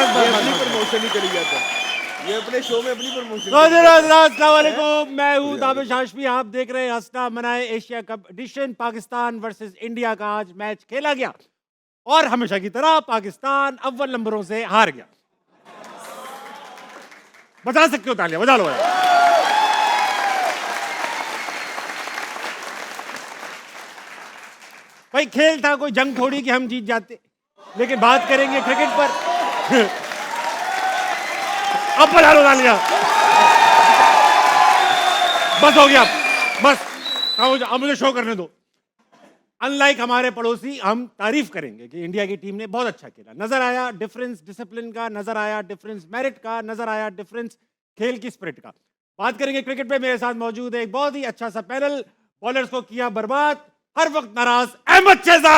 बस ये बस अपनी बस प्रमोशन ही करी जाता है, ये अपने शो में अपनी प्रमोशन अस्सलाम वालेकुम, मैं हूं दानिश हाशमी। आप देख रहे हैं हंसना मनाए Asia cup edition. Pakistan versus India का आज मैच खेला गया और हमेशा की तरह पाकिस्तान अव्वल नंबरों से हार गया। बजा सकते हो तालियां, बजा लो यार। भाई खेल था, कोई जंग थोड़ी कि हम जीत जाते। लेकिन बात करेंगे क्रिकेट पर। अब बजा लो तालियां। बस हो गया, बस अब मुझे शो करने दो। अनलाइक हमारे पड़ोसी, हम तारीफ करेंगे कि इंडिया की टीम ने बहुत अच्छा खेला। नजर आया डिफरेंस डिसिप्लिन का, नजर आया डिफरेंस मेरिट का, नजर आया डिफरेंस खेल की स्पिरिट का। बात करेंगे क्रिकेट पे। मेरे साथ मौजूद है एक बहुत ही अच्छा सा पैनल। बॉलर्स को किया बर्बाद, हर वक्त नाराज अहमद शहजाद।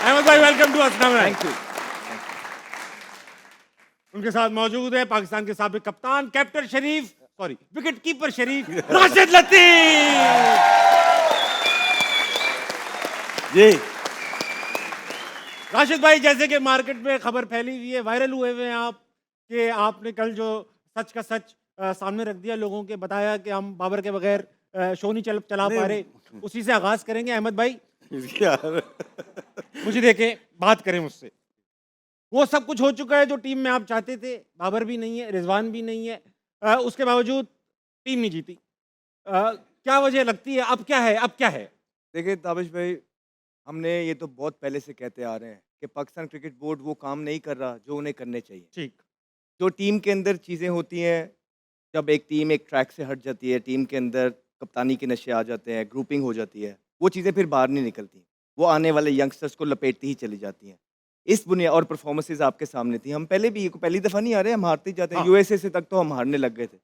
अहमद भाई, वेलकम टू हंसना मनाए। Thank you. उनके साथ मौजूद है पाकिस्तान के साबिक कप्तान, कैप्टन शरीफ, सॉरी विकेट कीपर शरीफ, राशिद लतीफ जी। राशिद भाई, जैसे कि मार्केट में खबर फैली हुई है, वायरल हुए हुए हैं आप, कि आपने कल जो सच का सच सामने रख दिया लोगों के, बताया कि हम बाबर के बगैर शो नहीं चला पा रहे। उसी से आगाज करेंगे। अहमद भाई, यार मुझे देखें, बात करें मुझसे। वो सब कुछ हो चुका है जो टीम में आप चाहते थे। बाबर भी नहीं है, रिजवान भी नहीं है, उसके बावजूद टीम नहीं जीती। क्या वजह लगती है? अब क्या है, अब क्या है? देखिए ताबिश भाई, हमने ये तो बहुत पहले से कहते आ रहे हैं कि पाकिस्तान क्रिकेट बोर्ड वो काम नहीं कर रहा जो उन्हें करने चाहिए। ठीक। जो टीम के अंदर चीज़ें होती हैं, जब एक टीम एक ट्रैक से हट जाती है, टीम के अंदर कप्तानी के नशे आ जाते हैं, ग्रुपिंग हो जाती है, वो चीज़ें फिर बाहर नहीं निकलती। वो आने वाले यंगस्टर्स को लपेटती ही चली जाती हैं। इस बुनियाद और परफॉर्मेंसेज आपके सामने थी। हम पहले भी, ये पहली दफ़ा नहीं आ रहे, हम हारते ही जाते हैं। हाँ। यूएसए से तक तो हम हारने लग गए थे।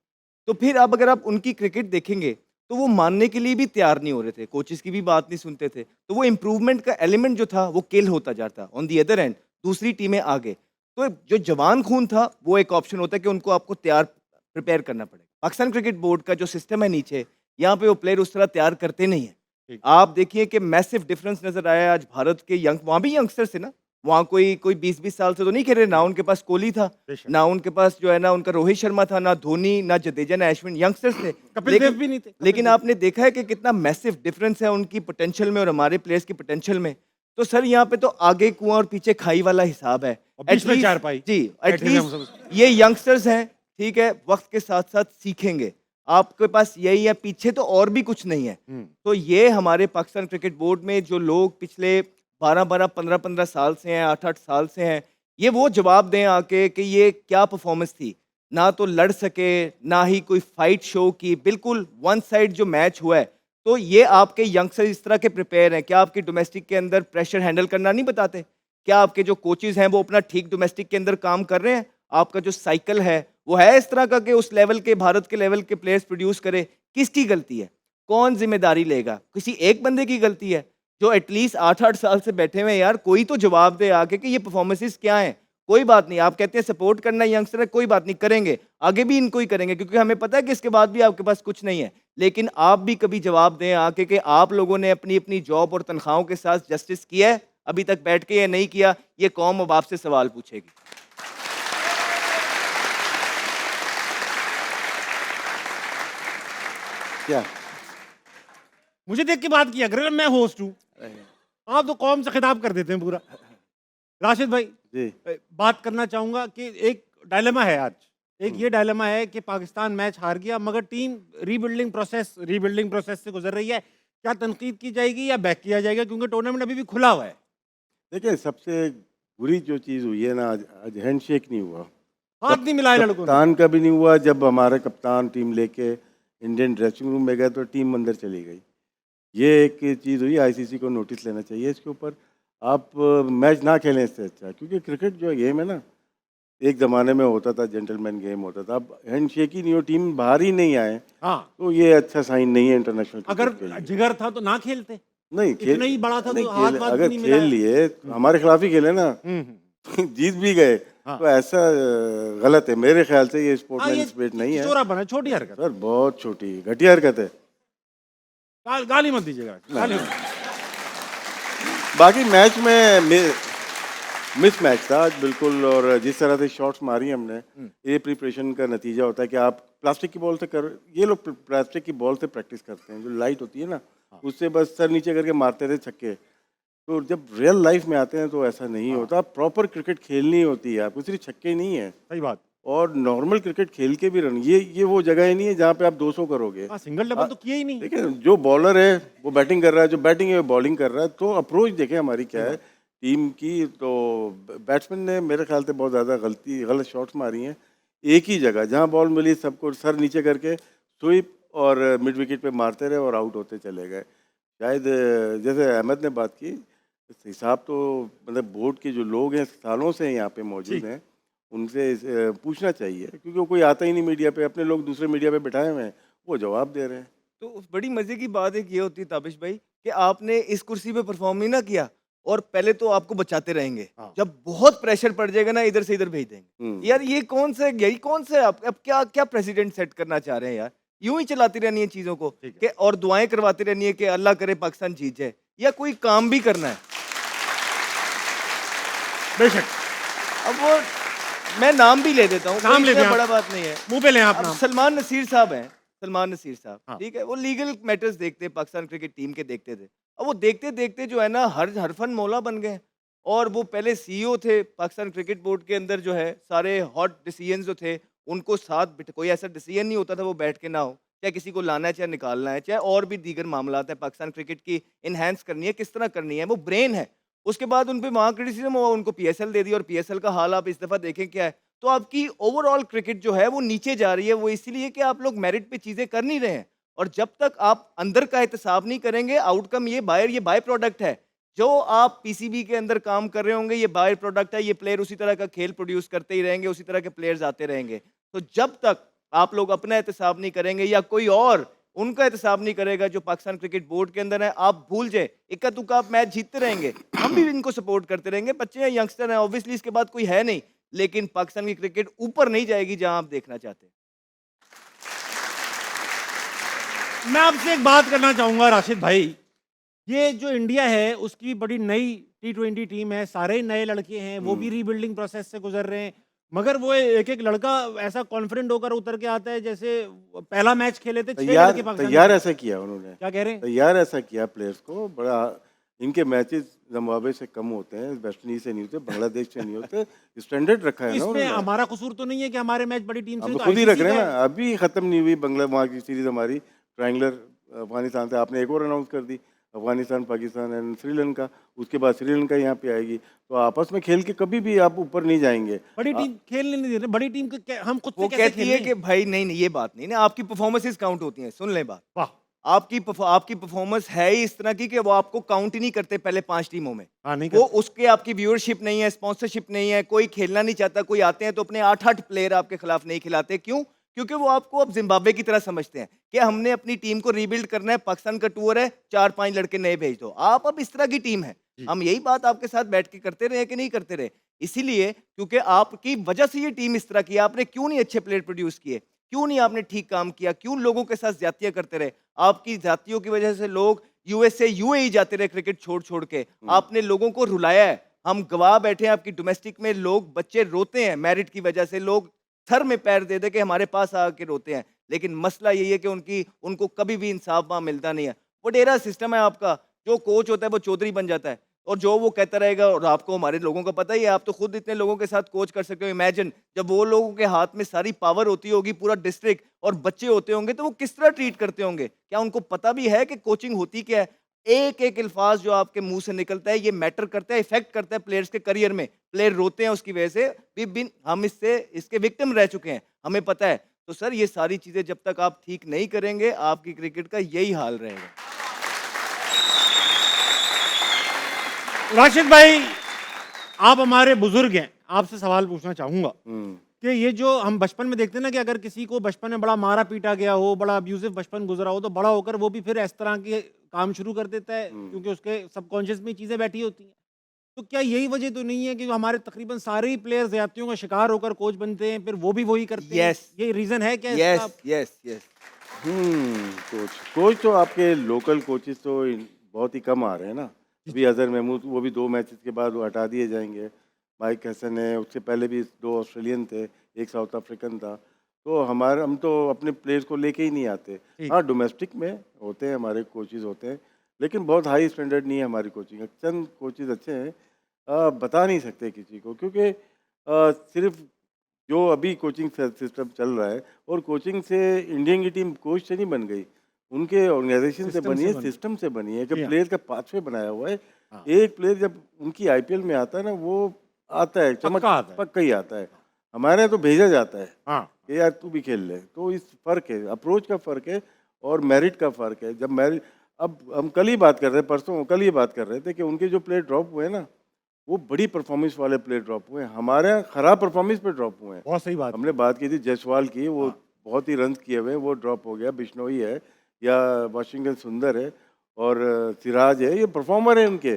तो फिर अब अगर आप उनकी क्रिकेट देखेंगे तो वो मानने के लिए भी तैयार नहीं हो रहे थे, कोचेस की भी बात नहीं सुनते थे। तो वो इम्प्रूवमेंट का एलिमेंट जो था वो किल होता जाता। ऑन दी अदर एंड दूसरी टीमें आगे, तो जो जवान खून था वो एक ऑप्शन होता है कि उनको आपको तैयार प्रिपेयर करना पड़ेगा। पाकिस्तान क्रिकेट बोर्ड का जो सिस्टम है नीचे, यहाँ पे वो प्लेयर उस तरह तैयार करते नहीं है। ठीक। आप देखिए कि मैसिव डिफरेंस नजर आया आज भारत के यंग, वहाँ भी यंगस्टर्स थे ना, वहाँ कोई कोई 20-20 साल से तो नहीं खेल रहे ना। उनके पास कोहली था, बेशक। ना उनके पास जो है ना उनका रोहित शर्मा था, ना धोनी, ना जडेजा, ना अश्विन, यंगस्टर्स थे। कपिल देव भी नहीं थे। लेकिन आपने देखा है कि कितना मैसिव डिफरेंस है उनकी पोटेंशियल में और हमारे प्लेयर्स की पोटेंशियल में। तो सर यहाँ पे तो आगे कुआं और पीछे खाई वाला हिसाब है। और बीच में At least- चारपाई। जी, बैठे हुए हम एटलीस्ट ये यंगस्टर्स हैं, ठीक है, वक्त के साथ साथ सीखेंगे। आपके पास यही है, पीछे तो और भी कुछ नहीं है। तो ये हमारे पाकिस्तान क्रिकेट बोर्ड में जो लोग पिछले 12-12, 15-15 साल से हैं, 8-8 साल से हैं, ये वो जवाब दें आके कि ये क्या परफॉर्मेंस थी। ना तो लड़ सके, ना ही कोई फाइट शो की, बिल्कुल वन साइड जो मैच हुआ है। तो ये आपके यंगस्टर इस तरह के प्रिपेयर हैं? क्या आपके डोमेस्टिक के अंदर प्रेशर हैंडल करना नहीं बताते? क्या आपके जो कोचेज हैं वो अपना ठीक डोमेस्टिक के अंदर काम कर रहे हैं? आपका जो साइकिल है वो है इस तरह का कि उस लेवल के, भारत के लेवल के प्लेयर्स प्रोड्यूस करे? किसकी गलती है? कौन जिम्मेदारी लेगा? किसी एक बंदे की गलती है जो एटलीस्ट 8-8 साल से बैठे हुए हैं? यार कोई तो जवाब दे आके कि ये परफॉर्मेंसेस क्या हैं। कोई बात नहीं, आप कहते हैं सपोर्ट करना यंगस्टर है, कोई बात नहीं, करेंगे, आगे भी इनको ही करेंगे, क्योंकि हमें पता है कि इसके बाद भी आपके पास कुछ नहीं है। लेकिन आप भी कभी जवाब दें आके कि आप लोगों ने अपनी अपनी जॉब और तनख्वाहों के साथ जस्टिस किया है अभी तक बैठ के या नहीं किया? ये कौम अब आपसे सवाल पूछेगी। क्या मुझे देख के बात किया करें, मैं होस्ट हूँ। आप तो कौम से खिताब कर देते हैं पूरा। राशिद भाई, जी। बात करना चाहूंगा कि एक डायलेमा है आज। एक ये डायलेमा है कि पाकिस्तान मैच हार गया मगर टीम रीबिल्डिंग प्रोसेस से गुजर रही है। क्या तनकीद की जाएगी या बैक किया जाएगा, क्योंकि टूर्नामेंट अभी भी खुला हुआ है। देखिए, सबसे बुरी जो चीज़ हुई है ना, आज हैंडशेक नहीं हुआ, हाथ नहीं मिलाए लड़कों ने। कप्तान का भी नहीं हुआ। जब हमारा कप्तान टीम लेके इंडियन ड्रेसिंग रूम में गया तो टीम अंदर चली गई। ये एक चीज़ हुई, आईसीसी को नोटिस लेना चाहिए इसके ऊपर। आप मैच ना खेलें इससे अच्छा, क्योंकि क्रिकेट जो गेम है ना, एक ज़माने में होता था, जेंटलमैन गेम होता था। अब हैंडशेक ही नहीं हो, टीम बाहर ही नहीं आए, हाँ, तो ये अच्छा साइन नहीं है इंटरनेशनल अगर क्रिकेट के लिए। जिगर था तो ना खेलते। नहीं इतना ही बड़ा था नहीं तो हाथ खेले, वाथ अगर नहीं खेल मिलाया। लिए हमारे खिलाफ ही खेले ना, जीत भी गए, हाँ। तो ऐसा गलत है मेरे ख्याल से। ये हाँ, ये स्पोर्ट्समैन स्पिरिट नहीं है चोरा बना, छोटी हरकत। सर, बहुत छोटी घटिया हरकत है। गाली मत दीजिएगा, गाली मत। बाकी मैच में मिस मैच था आज बिल्कुल। और जिस तरह से शॉट्स मारी हमने, ये प्रिपरेशन का नतीजा होता है कि आप प्लास्टिक की बॉल से कर, ये लोग प्लास्टिक की बॉल से प्रैक्टिस करते हैं, जो लाइट होती है ना, उससे बस सर नीचे करके मारते थे छक्के। तो जब रियल लाइफ में आते हैं तो ऐसा नहीं होता। प्रॉपर क्रिकेट खेलनी होती है, आपको सिर्फ छक्के नहीं है। सही बात। और नॉर्मल क्रिकेट खेल के भी रन, ये वो जगह ही नहीं है जहाँ पे आप 200 करोगे। हाँ, सिंगल डबल तो किया ही नहीं। देखिए, जो बॉलर है वो बैटिंग कर रहा है, जो बैटिंग है वो बॉलिंग कर रहा है। तो अप्रोच देखें हमारी क्या है टीम की। तो बैट्समैन ने मेरे ख्याल से बहुत ज़्यादा गलत शॉट्स मारी हैं। एक ही जगह जहाँ बॉल मिली सबको सर नीचे करके स्वीप और मिड विकेट पे मारते रहे और आउट होते चले गए। शायद जैसे अहमद ने बात की, इस हिसाब तो मतलब बोर्ड के जो लोग हैं सालों से यहाँ पे मौजूद हैं, उनसे पूछना चाहिए, क्योंकि वो कोई आता ही नहीं मीडिया पे। अपने लोग दूसरे मीडिया पे बिठाए हुए हैं, वो जवाब दे रहे हैं। तो उस बड़ी मजे की बात एक ये होती है ताबिश भाई कि आपने इस कुर्सी पे परफॉर्म नहीं ना किया और पहले तो आपको बचाते रहेंगे, हाँ। जब बहुत प्रेशर पड़ जाएगा ना इधर से इधर भेज देंगे। यार ये कौन सा, यही कौन सा आप अब क्या क्या प्रेसिडेंट सेट करना चाह रहे हैं यार? यूं ही चलाती रहनी है चीजों को ठीक है। कि और दुआएं करवाती रहनी है कि अल्लाह करे पाकिस्तान जीत जाए, या कोई काम भी करना है? बेशक, अब वो मैं नाम भी ले देता हूँ, नाम कोई ले इतना दें आप। बड़ा बात नहीं है। मुंह पे लें आप अब नाम। सलमान नसीर साहब हैं, सलमान नसीर साहब, हाँ। ठीक है, वो लीगल मैटर्स देखते हैं, पाकिस्तान क्रिकेट टीम के देखते थे। अब वो देखते देखते जो है ना हर फन मौला बन गए। और वो पहले सीईओ थे पाकिस्तान क्रिकेट बोर्ड के अंदर, जो है सारे हॉट डिसीजन जो थे उनको साथ कोई ऐसा डिसीजन नहीं होता था वो बैठ के ना हो, चाहे किसी को लाना है चाहे निकालना है, चाहे और भी दीगर मामला है, पाकिस्तान क्रिकेट की इनहेंस करनी है, किस तरह करनी है, वो ब्रेन है। उसके बाद उन पे वहाँ क्रिटिसिज्म हुआ, उनको पीएसएल दे दी, और पीएसएल का हाल आप इस दफ़ा देखें क्या है। तो आपकी ओवरऑल क्रिकेट जो है वो नीचे जा रही है, वो इसीलिए कि आप लोग मेरिट पे चीज़ें कर नहीं रहे हैं। और जब तक आप अंदर का एहतसाब नहीं करेंगे, आउटकम ये बाय प्रोडक्ट है। जो आप पीसीबी के अंदर काम कर रहे होंगे ये बाय प्रोडक्ट है, ये प्लेयर उसी तरह का खेल प्रोड्यूस करते ही रहेंगे, उसी तरह के प्लेयर्स आते रहेंगे। तो जब तक आप लोग अपना एहतसाब नहीं करेंगे या कोई और उनका एहतसाब नहीं करेगा जो पाकिस्तान क्रिकेट बोर्ड के अंदर है, आप भूल जाए, इक्का दुक्का आप मैच जीतते रहेंगे, हम भी इनको सपोर्ट करते रहेंगे। बच्चे हैं, यंगस्टर हैं, ऑब्वियसली इसके बाद कोई है नहीं, लेकिन पाकिस्तान की क्रिकेट ऊपर नहीं जाएगी जहां आप देखना चाहते हैं। मैं आपसे एक बात करना चाहूंगा राशिद भाई, ये जो इंडिया है उसकी बड़ी नई T20 टीम है, सारे नए लड़के हैं, वो भी रीबिल्डिंग प्रोसेस से गुजर रहे हैं, मगर वो एक एक लड़का ऐसा कॉन्फिडेंट होकर उतर के आता है जैसे पहला मैच खेले थे 6 तैयार लड़के पाकिस्तान तैयार के। ऐसा किया उन्होंने, क्या कह रहे हैं? तैयार ऐसा किया प्लेयर्स को। बड़ा इनके मैचेस जिम्बाब्वे से कम होते हैं, वेस्ट इंडीज से नहीं होते, बांग्लादेश से नहीं होते, स्टैंडर्ड रखा है ना इसमें उन्होंने। हमारा कसूर तो नहीं है कि हमारे मैच बड़ी टीम से हम नहीं, तो तो खुद ही रख ICC रहे हैं का ना, अभी खत्म नहीं हुई बंगला वहाँ की सीरीज हमारी ट्रायंगुलर अफगानिस्तान से। आपने एक और अनाउंस कर दी, अफगानिस्तान, पाकिस्तान एंड श्रीलंका, उसके बाद श्रीलंका यहाँ पे आएगी। तो आपस में खेल के कभी भी आप ऊपर नहीं जाएंगे। बड़ी टीम खेलने नहीं दे रहे, बड़ी टीम के हम खुद वो से कैसे कहती है खेलें? कि भाई नहीं नहीं ये बात नहीं ना, आपकी परफॉर्मेंसेस काउंट होती हैं। सुन लें बात, वाह, आपकी परफॉर्मेंस है ही इस तरह की कि वो आपको काउंट ही नहीं करते पहले 5 टीमों में। हाँ नहीं वो कर, उसके आपकी व्यूअरशिप नहीं है, स्पॉन्सरशिप नहीं है, कोई खेलना नहीं चाहता, कोई आते हैं तो अपने 8-8 प्लेयर आपके खिलाफ नहीं खिलाते। क्यों? क्योंकि वो आपको अब जिम्बाब्वे की तरह समझते हैं कि हमने अपनी टीम को रीबिल्ड करना है, पाकिस्तान का टूर है, 4-5 लड़के नए भेज दो। आप अब इस तरह की टीम है। हम यही बात आपके साथ बैठ के करते रहे कि नहीं करते रहे? इसीलिए क्योंकि आपकी वजह से ये टीम इस तरह की है। आपने क्यों नहीं अच्छे प्लेयर प्रोड्यूस किए? क्यों नहीं आपने ठीक काम किया? क्यों लोगों के साथ ज्यादतियां करते रहे? आपकी जातियों की वजह से लोग यूएसए यूएई जाते रहे क्रिकेट छोड़ छोड़ के। आपने लोगों को रुलाया है। हम गवाह बैठे हैं, आपकी डोमेस्टिक में लोग बच्चे रोते हैं मेरिट की वजह से, लोग सर में पैर दे दे के हमारे पास आके रोते हैं। लेकिन मसला यही है कि उनको कभी भी इंसाफ वहां मिलता नहीं है। वडेरा सिस्टम है आपका, जो कोच होता है वो चौधरी बन जाता है और जो वो कहता रहेगा। और आपको हमारे लोगों का पता ही है, आप तो खुद इतने लोगों के साथ कोच कर सकते हो। इमेजिन जब वो लोगों के हाथ में सारी पावर होती होगी, पूरा डिस्ट्रिक्ट और बच्चे होते होंगे, तो वो किस तरह ट्रीट करते होंगे? क्या उनको पता भी है कि कोचिंग होती क्या है? एक एक अल्फाज जो आपके मुंह से निकलता है ये मैटर करता है, इफेक्ट करता है प्लेयर्स के करियर में। प्लेयर रोते हैं उसकी वजह से, हम इसके विक्टिम रह चुके हैं, हमें पता है। तो सर ये सारी चीजें जब तक आप ठीक नहीं करेंगे, आपकी क्रिकेट का यही हाल रहेगा। राशिद भाई, आप हमारे बुजुर्ग हैं, आपसे सवाल पूछना चाहूंगा कि ये जो हम बचपन में देखते हैं ना कि अगर किसी को बचपन में बड़ा मारा पीटा गया हो, बड़ा अब्यूजिव बचपन गुजरा हो, तो बड़ा होकर वो भी फिर इस तरह के काम शुरू कर देता है, क्योंकि उसके सबकॉन्शियस में चीजें बैठी होती हैं। तो क्या यही वजह तो नहीं है कि हमारे तकरीबन सारे ही प्लेयर ज्यादतियों का शिकार होकर कोच बनते हैं, फिर वो भी वही करते हैं? Yes. ये रीजन है क्या यस इसका? यस यस कोच तो आपके लोकल कोचेस तो बहुत ही कम आ रहे हैं ना। अभी अजहर महमूद, वो भी 2 मैचेस के बाद वो हटा दिए जाएंगे। माइक हैसन है, उससे पहले भी 2 ऑस्ट्रेलियन थे, एक साउथ अफ्रीकन था। तो हम तो अपने प्लेयर्स को लेके ही नहीं आते। ठीक। हाँ, डोमेस्टिक में होते हैं, हमारे कोचेज़ होते हैं, लेकिन बहुत हाई स्टैंडर्ड नहीं है हमारी कोचिंग। चंद कोचेज़ अच्छे हैं, बता नहीं सकते किसी को, क्योंकि सिर्फ़ जो अभी कोचिंग सिस्टम चल रहा है, और कोचिंग से इंडियन की टीम कोच से नहीं बन गई, उनके ऑर्गेनाइजेशन से सिस्टम बनी से है, बनी। सिस्टम से बनी है कि जी हाँ। प्लेयर का पाथवे बनाया हुआ है। हाँ। एक प्लेयर जब उनकी आईपीएल में आता है ना, वो आता है, चमक पक्का आता है। पक्का ही आता है। हमारे यहाँ तो भेजा जाता है हाँ। कि यार तू भी खेल ले। तो इस फ़र्क है, अप्रोच का फ़र्क है और मेरिट का फ़र्क है। जब मेरिट, अब हम कल ही बात कर रहे थे, परसों कल ही बात कर रहे थे कि उनके जो प्लेयर ड्रॉप हुए हैं ना, वो बड़ी परफॉर्मेंस वाले प्लेयर ड्रॉप हुए हैं। हमारे यहाँ खराब परफॉर्मेंस पे ड्रॉप हुए हैं। बहुत सही बात। हमने बात की थी जायसवाल की, वो हाँ। बहुत ही रन किए हुए हैं, वो ड्रॉप हो गया। बिश्नोई है या वाशिंगटन सुंदर है और सिराज है, ये परफॉर्मर है उनके,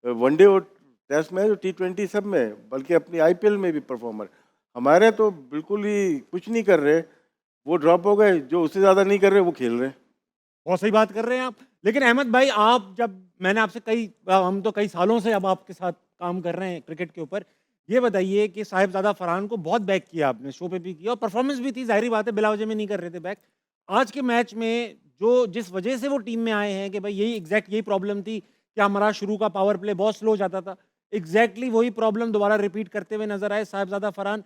वनडे और टेस्ट मैच और T20 सब में, बल्कि अपनी आईपीएल में भी परफॉर्मर। हमारे तो बिल्कुल ही कुछ नहीं कर रहे, वो ड्रॉप हो गए। जो उससे ज़्यादा नहीं कर रहे वो खेल रहे हैं। बहुत सही बात कर रहे हैं आप। लेकिन अहमद भाई, आप जब मैंने आपसे हम तो कई सालों से अब आपके साथ काम कर रहे हैं क्रिकेट के ऊपर। ये बताइए कि साहिबजादा फरहान को बहुत बैक किया आपने, शो पे भी किया और परफॉर्मेंस भी थी, ज़ाहिर बात है बिला वजह में नहीं कर रहे थे बैक। आज के मैच में जो जिस वजह से वो टीम में आए हैं कि भाई यही प्रॉब्लम थी कि हमारा शुरू का पावर प्ले बहुत स्लो जाता था। एग्जैक्टली वही प्रॉब्लम दोबारा रिपीट करते हुए नजर आए साहिबजादा फरहान।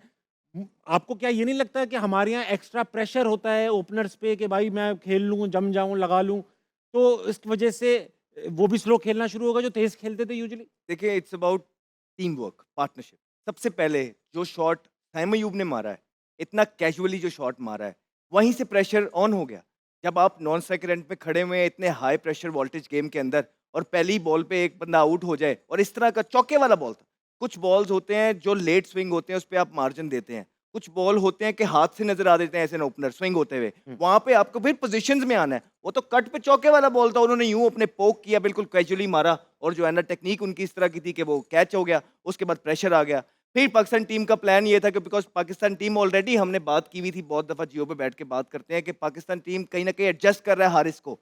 आपको क्या ये नहीं लगता कि हमारे यहाँ एक्स्ट्रा प्रेशर होता है ओपनर्स पे कि भाई मैं खेल लूँ, जम जाऊँ, लगा लूँ, तो इस वजह से वो भी स्लो खेलना शुरू होगा जो तेज खेलते थे यूजुअली? देखिए, it's about team work, partnership. सबसे पहले जो शॉट साइम अयूब ने मारा है, इतना कैजुअली जो शॉट मारा है, वहीं से प्रेशर ऑन हो गया। जब आप नॉन स्ट्राइकर एंड पे खड़े हुए हैं इतने हाई प्रेशर वोल्टेज गेम के अंदर, और पहली बॉल पे एक बंदा आउट हो जाए, और इस तरह का चौके वाला बॉल था। कुछ बॉल्स होते हैं जो लेट स्विंग होते हैं, उस पे आप मार्जिन देते हैं। कुछ बॉल होते हैं कि हाथ से नजर आ देते हैं ऐसे ओपनर स्विंग होते हुए, वहां पे आपको फिर पोजीशंस में आना है। वो तो कट पे चौके वाला बॉल था, उन्होंने यूं अपने पोक किया, बिल्कुल कैजुअली मारा, और जो है ना टेक्निक उनकी इस तरह की थी कि वो कैच हो गया। उसके बाद प्रेशर आ गया। फिर पाकिस्तान टीम का प्लान ये था कि बिकॉज पाकिस्तान टीम ऑलरेडी, हमने बात की हुई थी, बहुत दफा जियो पे बैठ के बात करते हैं कि पाकिस्तान टीम कहीं ना कहीं एडजस्ट कर रहा है हारिस को।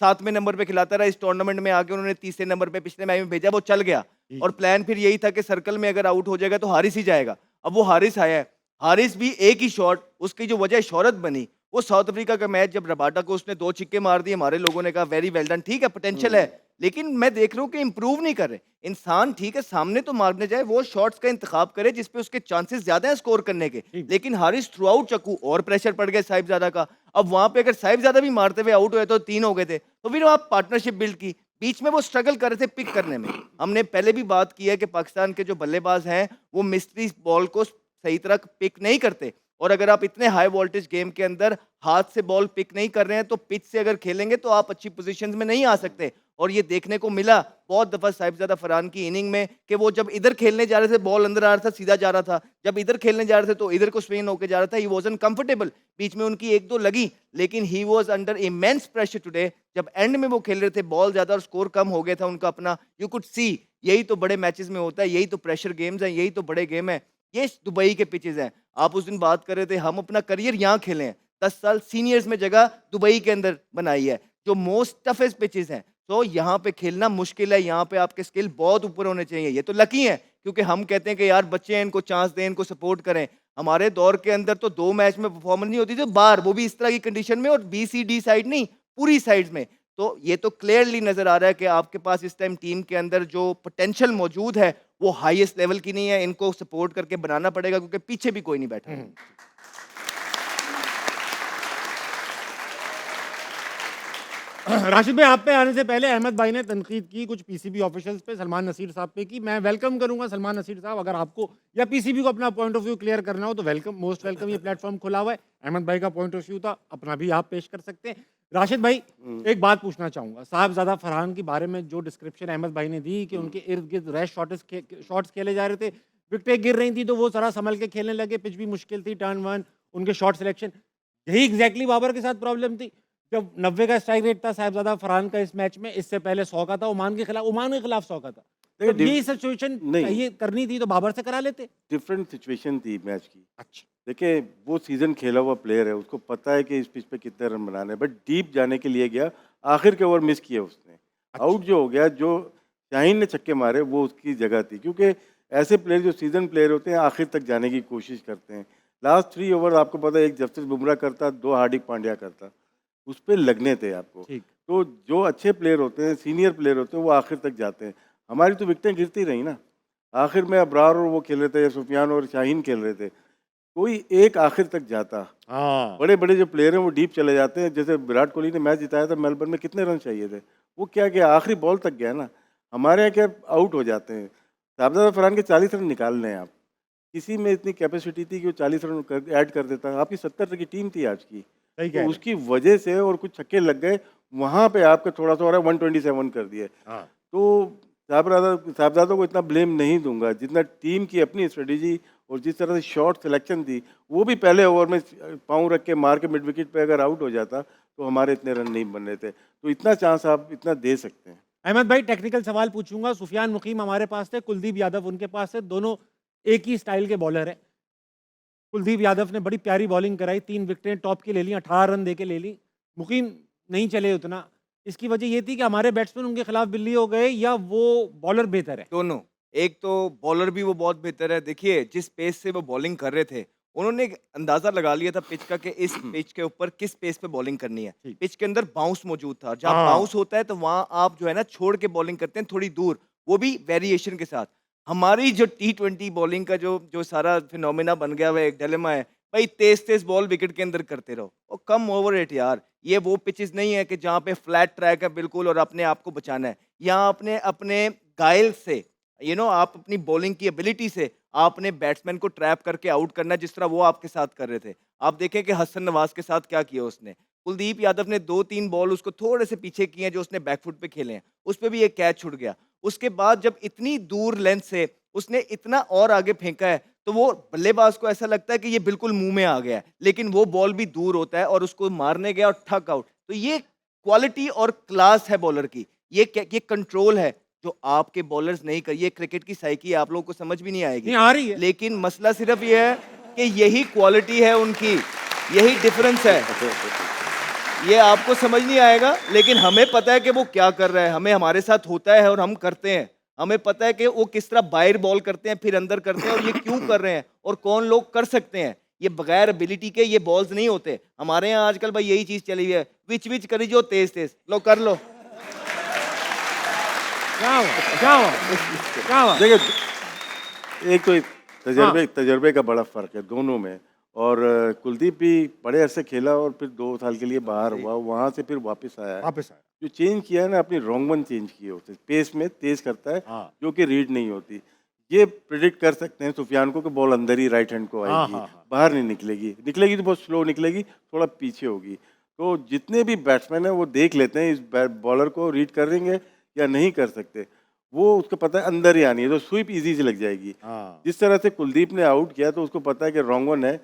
7वें नंबर पे खिलाता रहा, इस टूर्नामेंट में आके उन्होंने 30वें नंबर पे पिछले मैच में भेजा, वो चल गया। और प्लान फिर यही था कि सर्कल में अगर आउट हो जाएगा तो हारिस ही जाएगा। अब वो हारिस आया है, हारिस भी एक ही शॉट, उसकी जो वजह शोहरत बनी, वो साउथ अफ्रीका का मैच जब रबाडा को उसने 2 छिक्के मार दिए, हमारे लोगों ने कहा वेरी वेल डन, ठीक है पोटेंशियल है, लेकिन मैं देख रहा हूँ कि इंप्रूव नहीं कर रहे। इंसान ठीक है सामने तो मारने जाए, वो शॉट्स का इंतखाब करे जिसपे उसके चांसेस ज्यादा है स्कोर करने के। लेकिन हारिस थ्रू आउट चक्कू, और प्रेशर पड़ गया साहिबजादा का। अब वहां पे अगर साहिबजादा भी मारते हुए आउट हुए तो 3 हो गए थे, तो फिर आप पार्टनरशिप बिल्ड की। बीच में वो स्ट्रगल कर रहे थे पिक करने में। हमने पहले भी बात की है कि पाकिस्तान के जो बल्लेबाज हैं वो मिस्ट्री बॉल को सही तरह पिक नहीं करते, और अगर आप इतने हाई वोल्टेज गेम के अंदर हाथ से बॉल पिक नहीं कर रहे हैं तो पिच से अगर खेलेंगे तो आप अच्छी पोजीशंस में नहीं आ सकते। और ये देखने को मिला बहुत दफा साहिबजादा फरहान की इनिंग में कि वो जब इधर खेलने जा रहे थे बॉल अंदर आ रहा था, सीधा जा रहा था, जब इधर खेलने जा रहे थे तो इधर को स्विंग होकर जा रहा था। ही वाजंट कंफर्टेबल, बीच में उनकी 1-2 लगी, लेकिन he was under immense pressure today. जब एंड में वो खेल रहे थे, बॉल ज्यादा और स्कोर कम हो गया था उनका अपना, यू कुड सी। यही तो बड़े मैचेस में होता है, यही तो प्रेशर गेम्स हैं, यही तो बड़े गेम है। ये दुबई के पिचेस हैं। आप उस दिन बात कर रहे थे हम अपना करियर यहाँ खेले हैं, 10 साल सीनियर्स में जगह दुबई के अंदर बनाई है, जो मोस्ट टफेस्ट पिचेस हैं। तो यहाँ पे खेलना मुश्किल है, यहाँ पे आपके स्किल बहुत ऊपर होने चाहिए। ये तो लकी है क्योंकि हम कहते हैं कि यार बच्चे हैं, इनको चांस दें, इनको सपोर्ट करें। हमारे दौर के अंदर तो 2 मैच में परफॉर्मेंस नहीं होती थी बाहर, वो भी इस तरह की कंडीशन में, और BCD साइड नहीं, पूरी साइड में। तो ये तो क्लियरली नजर आ रहा है कि आपके पास इस टाइम टीम के अंदर जो पोटेंशियल मौजूद है वो हाईएस्ट लेवल की नहीं है। इनको सपोर्ट करके बनाना पड़ेगा क्योंकि पीछे भी कोई नहीं बैठा है। राशिद भाई, आप पे आने से पहले अहमद भाई ने तनकीद की कुछ पीसीबी ऑफिशियल्स पे, सलमान नसीर साहब पे की। मैं वेलकम करूंगा सलमान नसीर साहब, अगर आपको या पीसीबी को अपना पॉइंट ऑफ व्यू क्लियर करना हो तो वेलकम, मोस्ट वेलकम। ये प्लेटफॉर्म खुला हुआ है। अहमद भाई का पॉइंट ऑफ व्यू था, अपना भी आप पेश कर सकते हैं। राशिद भाई, एक बात पूछना चाहूंगा, साहिबजादा फरहान के बारे में जो डिस्क्रिप्शन अहमद भाई ने दी कि उनके इर्द गिर्द रैश शॉट्स खेले जा रहे थे, विकेटें गिर रही थी तो वो जरा संभल के खेलने लगे, पिच भी मुश्किल थी, टर्न वन, उनके शॉट सिलेक्शन, यही एग्जैक्टली बाबर के साथ प्रॉब्लम थी। जब 90 का स्ट्राइक रेट था साहिबजादा फरहान का इस मैच में, इससे पहले 100 का था, ओमान के खिलाफ 100 का था। देखिए, तो ये सिचुएशन नहीं। ये करनी थी तो बाबर से करा लेते। डिफरेंट सिचुएशन थी मैच की। अच्छा, देखिए, वो सीजन खेला हुआ प्लेयर है, उसको पता है कि इस पिच पे कितने रन बनाने हैं, बट डीप जाने के लिए गया, आखिर के ओवर मिस किया उसने। अच्छा। आउट जो हो गया, जो शाहीन ने छक्के मारे वो उसकी जगह थी, क्योंकि ऐसे प्लेयर जो सीजन प्लेयर होते हैं आखिर तक जाने की कोशिश करते हैं। लास्ट 3 ओवर आपको पता है, एक जसप्रीत बुमराह करता, 2 हार्दिक पांड्या करता, उस पे लगने थे आपको। ठीक। तो जो अच्छे प्लेयर होते हैं, सीनियर प्लेयर होते हैं, वो आखिर तक जाते हैं। हमारी तो विकेटें गिरती रही ना, आखिर में अबरार और वो खेल रहे थे, सुफियान और शाहीन खेल रहे थे, कोई एक आखिर तक जाता। हाँ, बड़े बड़े जो प्लेयर हैं वो डीप चले जाते हैं। जैसे विराट कोहली ने मैच जिताया था मेलबर्न में, कितने रन चाहिए थे, वो क्या किया, आखिरी बॉल तक गया ना। हमारे यहाँ क्या आउट हो जाते हैं। शाहजादा फरहान के 40 रन निकाल लें आप, किसी में इतनी कैपेसिटी थी कि वो 40 रन ऐड कर देता। आपकी 70 रन की टीम थी आज की, सही कह तो रहे हैं। उसकी वजह से और कुछ छक्के लग गए, वहाँ पे आपका थोड़ा सा हो रहा है 127 कर दिए। हाँ, तो साहबजादों को इतना ब्लेम नहीं दूंगा, जितना टीम की अपनी स्ट्रेटेजी और जिस तरह से शॉट सिलेक्शन थी, वो भी पहले ओवर में पाँव रख के मार के मिड विकेट पे अगर आउट हो जाता तो हमारे इतने रन नहीं बन रहे थे। तो इतना चांस आप इतना दे सकते हैं। अहमद भाई टेक्निकल सवाल पूछूंगा। सुफियान मुकीम हमारे पास थे, कुलदीप यादव उनके पास है, दोनों एक ही स्टाइल के बॉलर हैं। कुलदीप यादव ने बड़ी प्यारी बॉलिंग कराई, 3 विकेटें टॉप की ले ली, 18 रन दे के ले ली। मुकीम नहीं चले उतना, इसकी वजह ये थी कि हमारे बैट्समैन उनके खिलाफ बिल्ली हो गए या वो बॉलर बेहतर है? दोनों। एक तो बॉलर भी वो बहुत बेहतर है। देखिए जिस पेस से वो बॉलिंग कर रहे थे, उन्होंने एक अंदाजा लगा लिया था पिच का कि इस पिच के ऊपर किस पेस पे बॉलिंग करनी है। ठीक। पिच के अंदर बाउंस मौजूद था। जहाँ हाँ। बाउंस होता है तो वहाँ आप जो है ना छोड़ के बॉलिंग करते हैं थोड़ी दूर, वो भी वेरिएशन के साथ। हमारी जो T20 बॉलिंग का जो जो सारा फिनोमिना बन गया हुआ है, एक डिलेमा है, भाई तेज तेज बॉल विकेट के अंदर करते रहो और कम ओवर रेट यार। ये वो पिचेस नहीं है कि जहाँ पे फ्लैट ट्रैक है बिल्कुल और अपने आप को बचाना है। यहाँ आपने अपने गाइल से आप अपनी बॉलिंग की एबिलिटी से आपने बैट्समैन को ट्रैप करके आउट करना है, जिस तरह वो आपके साथ कर रहे थे। आप देखें कि हसन नवाज के साथ क्या किया उसने। कुलदीप यादव ने 2-3 बॉल उसको थोड़े से पीछे किए हैं जो उसने बैकफुट पे खेले हैं, उस पे भी एक कैच छूट गया। उसके बाद जब इतनी दूर लेंथ से उसने इतना और आगे फेंका है तो वो बल्लेबाज को ऐसा लगता है कि ये बिल्कुल मुंह में आ गया है, लेकिन वो बॉल भी दूर होता है और उसको मारने गया और ठक आउट। तो ये क्वालिटी और क्लास है बॉलर की, ये कंट्रोल है जो आपके बॉलर्स नहीं कर। ये क्रिकेट की साइकी आप लोगों को समझ भी नहीं आएगी, नहीं आ रही है। लेकिन मसला सिर्फ ये है कि यही क्वालिटी है उनकी, यही डिफरेंस है। ये आपको समझ नहीं आएगा, लेकिन हमें पता है कि वो क्या कर रहा है। हमें हमारे साथ होता है और हम करते हैं। हमें पता है कि वो किस तरह बाहर बॉल करते हैं फिर अंदर करते हैं और ये क्यों कर रहे हैं और कौन लोग कर सकते हैं। ये बगैर एबिलिटी के ये बॉल्स नहीं होते। हमारे यहाँ आजकल भाई यही चीज चली हुई है, विच विच करी जो तेज तेज लो कर लो। क्या हुआ? क्या हुआ? क्या हुआ? देखिए, एक तो तजर्बे का बड़ा फ़र्क है दोनों में। और कुलदीप भी बड़े अरसे खेला और फिर 2 साल के लिए बाहर हुआ, वहाँ से फिर वापस आया है। वापस आया। जो चेंज किया है ना, अपनी रॉन्ग वन चेंज किए होते, पेस में तेज करता है, हाँ। जो कि रीड नहीं होती। ये प्रिडिक्ट कर सकते हैं सुफियान को कि बॉल अंदर ही राइट हैंड को हाँ, आएगी, हाँ, हाँ। बाहर नहीं निकलेगी, निकलेगी तो बहुत स्लो निकलेगी, थोड़ा पीछे होगी। तो जितने भी बैट्समैन हैं वो देख लेते हैं इस बॉलर को रीड करेंगे या नहीं कर सकते। वो उसको पता है अंदर ही आनी है, तो स्वीप इजी से लग जाएगी। हाँ। जिस तरह से कुलदीप ने आउट किया तो उसको पता है कि रॉन्ग वन है,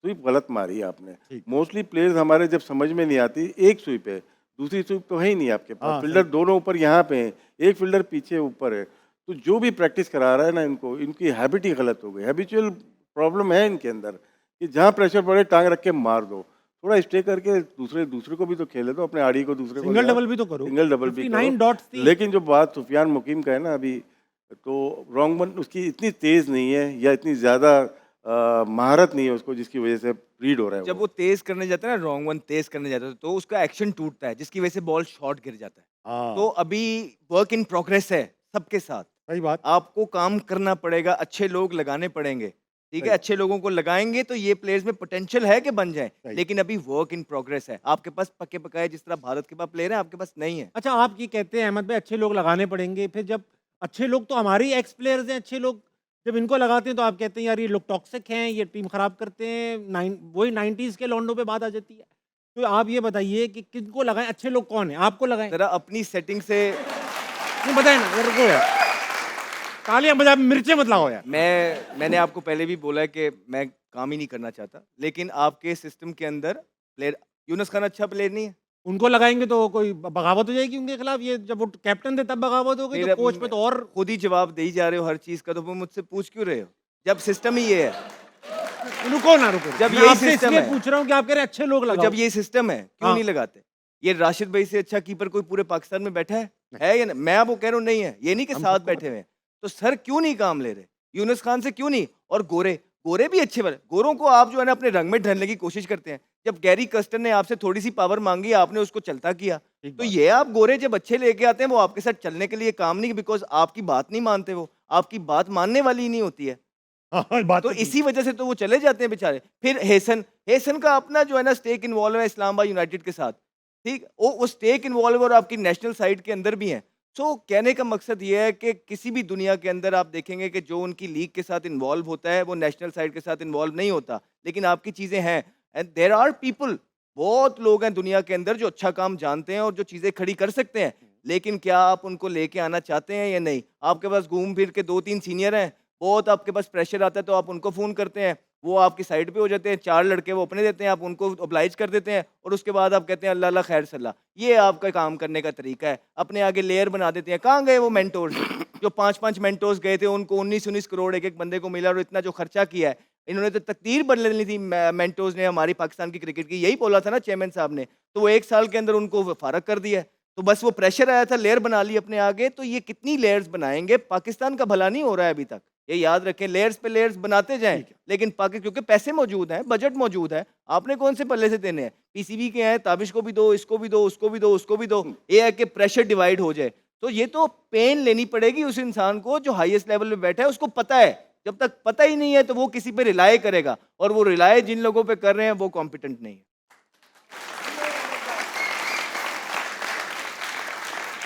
स्वीप गलत मारी आपने। ठीक। मोस्टली प्लेयर्स हमारे जब समझ में नहीं आती, एक स्वीप है, दूसरी स्वीप तो है ही नहीं आपके पास। हाँ, फील्डर सही। दोनों ऊपर यहाँ पे हैं, एक फील्डर पीछे ऊपर है। तो जो भी प्रैक्टिस करा रहा है ना इनको, इनकी हैबिट ही गलत हो गई। हैबिचुअल प्रॉब्लम है इनके अंदर कि जहाँ प्रेशर पड़े टांग रख के मार दो, थोड़ा स्टे करके दूसरे को भी तो खेले दो, अपने आड़ी को दूसरे को सिंगल ले आओ। डबल भी तो करो। सिंगल डबल भी 59 करो। डॉट्स थी। लेकिन जो बात सुफियान मुकीम का है ना अभी, तो रॉन्ग वन उसकी इतनी तेज नहीं है या इतनी ज्यादा महारत नहीं है उसको, जिसकी वजह से रीड हो रहा है। जब वो तेज करने जाता है ना, रॉन्ग वन तेज करने जाता है तो उसका एक्शन टूटता है, जिसकी वजह से बॉल शॉर्ट गिर जाता है। हाँ, तो अभी वर्क इन प्रोग्रेस है सबके साथ। सही बात। आपको काम करना पड़ेगा, अच्छे लोग लगाने पड़ेंगे, ठीक है। सही। अच्छे लोगों को लगाएंगे तो ये प्लेयर्स में पोटेंशियल है कि बन जाए, सही। लेकिन अभी वर्क इन प्रोग्रेस है। आपके पास पक्के पकाए जिस तरह भारत के पास प्लेयर है, आपके पास नहीं है। अच्छा, आप ये कहते हैं अहमद भाई अच्छे लोग लगाने पड़ेंगे, फिर जब अच्छे लोग तो हमारे ही एक्स प्लेयर्स हैं, अच्छे लोग जब इनको लगाते हैं तो आप कहते हैं यार ये लोग टॉक्सिक हैं, ये टीम खराब करते हैं। वही 90s के लॉन्डो पे बात आ जाती है। तो आप ये बताइए कि किनको लगाएं, अच्छे लोग कौन है? आपको लगाएं? जरा अपनी सेटिंग से। नहीं बताए ना, मेरे को यार तालियां बजा, मिर्चें मत लगाओ यार। मैंने आपको पहले भी बोला है कि मैं काम ही नहीं करना चाहता, लेकिन आपके सिस्टम के अंदर प्लेयर यूनुस खान अच्छा प्लेयर नहीं है। उनको लगाएंगे तो कोई बगावत हो जाएगी उनके खिलाफ। ये जब वो कैप्टन थे तब बगावत हो गई, तो कोच पे तो और। खुद ही जवाब दे ही जा रहे हो हर चीज का, तो वो मुझसे पूछ क्यों रहे हो जब सिस्टम ही ये है। रुको ना रुको, जब मैं यही आपसे सिस्टम इसलिए है। पूछ रहा हूँ कि आप कह रहे हैं अच्छे लोग तो लगाओ। जब ये सिस्टम है क्यों हाँ। नहीं लगाते? ये राशिद भाई से अच्छा कीपर कोई पूरे पाकिस्तान में बैठा है या नहीं? मैं वो कह रहा हूँ नहीं है, ये नहीं कि हम साथ सबको बैठे हुए हैं। तो सर क्यों नहीं काम ले रहे? यूनुस खान से क्यों नहीं? और गोरे, गोरे भी अच्छे वाले, गोरों को आप जो है ना अपने रंग में ढलने की कोशिश करते हैं। जब गैरी कस्टर ने आपसे थोड़ी सी पावर मांगी, आपने उसको चलता किया। ठीक तो बात। ये आप गोरे जब अच्छे लेके आते हैं, वो आपके साथ चलने के लिए काम नहीं, बिकॉज आपकी बात नहीं मानते, वो आपकी बात मानने वाली ही नहीं होती है। हाँ, बात तो तो ठीक इसी वजह से तो वो चले जाते हैं बेचारे। फिर हेसन, हेसन का अपना जो है ना स्टेक इन्वॉल्व है इस्लामाबाद यूनाइटेड के साथ, ठीक? वो स्टेक इन्वॉल्व और आपकी नेशनल साइड के अंदर भी है। सो कहने का मकसद ये है कि किसी भी दुनिया के अंदर आप देखेंगे कि जो उनकी लीग के साथ इन्वॉल्व होता है, वो नेशनल साइड के साथ इन्वॉल्व नहीं होता। लेकिन आपकी चीज़ें हैं, एंड देयर आर पीपल, बहुत लोग हैं दुनिया के अंदर जो अच्छा काम जानते हैं और जो चीज़ें खड़ी कर सकते हैं। लेकिन क्या आप उनको लेके आना चाहते हैं या नहीं? आपके पास घूम फिर के 2-3 सीनियर हैं, बहुत आपके पास प्रेशर आता है तो आप उनको फ़ोन करते हैं, वो आपकी साइड पे हो जाते हैं, 4 लड़के वो अपने देते हैं, आप उनको ऑब्लाइज कर देते हैं और उसके बाद आप कहते हैं अल्लाह अल्लाह खैर सल्ला। ये आपका काम करने का तरीका है, अपने आगे लेयर बना देते हैं। कहाँ गए वो मेंटोर्स जो 5-5 मेंटोर्स गए थे, उनको 19-19 करोड़ एक-एक बंदे को मिला और इतना जो खर्चा किया है, इन्होंने तो तकदीर बदल ली थी मेंटोर्स ने हमारी पाकिस्तान की क्रिकेट की, यही बोला था ना चेयरमैन साहब ने, तो वो 1 साल के अंदर उनको फारग कर दिया है। तो बस वो प्रेशर आया था, लेयर बना ली अपने आगे, तो ये कितनी लेयर्स बनाएंगे? पाकिस्तान का भला नहीं हो रहा है अभी तक, ये याद रखें। लेयर्स पे लेयर्स बनाते जाएं, लेकिन क्योंकि पैसे मौजूद हैं, बजट मौजूद है, आपने कौन से पल्ले से देने हैं? पीसीबी के हैं, ताबिश को भी दो, इसको भी दो, उसको भी दो, उसको भी दो, ये है कि प्रेशर डिवाइड हो जाए। तो ये तो पेन लेनी पड़ेगी उस इंसान को जो हाईएस्ट लेवल पे बैठा है, उसको पता है। जब तक पता ही नहीं है तो वो किसी पे रिलाय करेगा, और वो रिलाय जिन लोगों पे कर रहे हैं वो कॉम्पिटेंट नहीं है।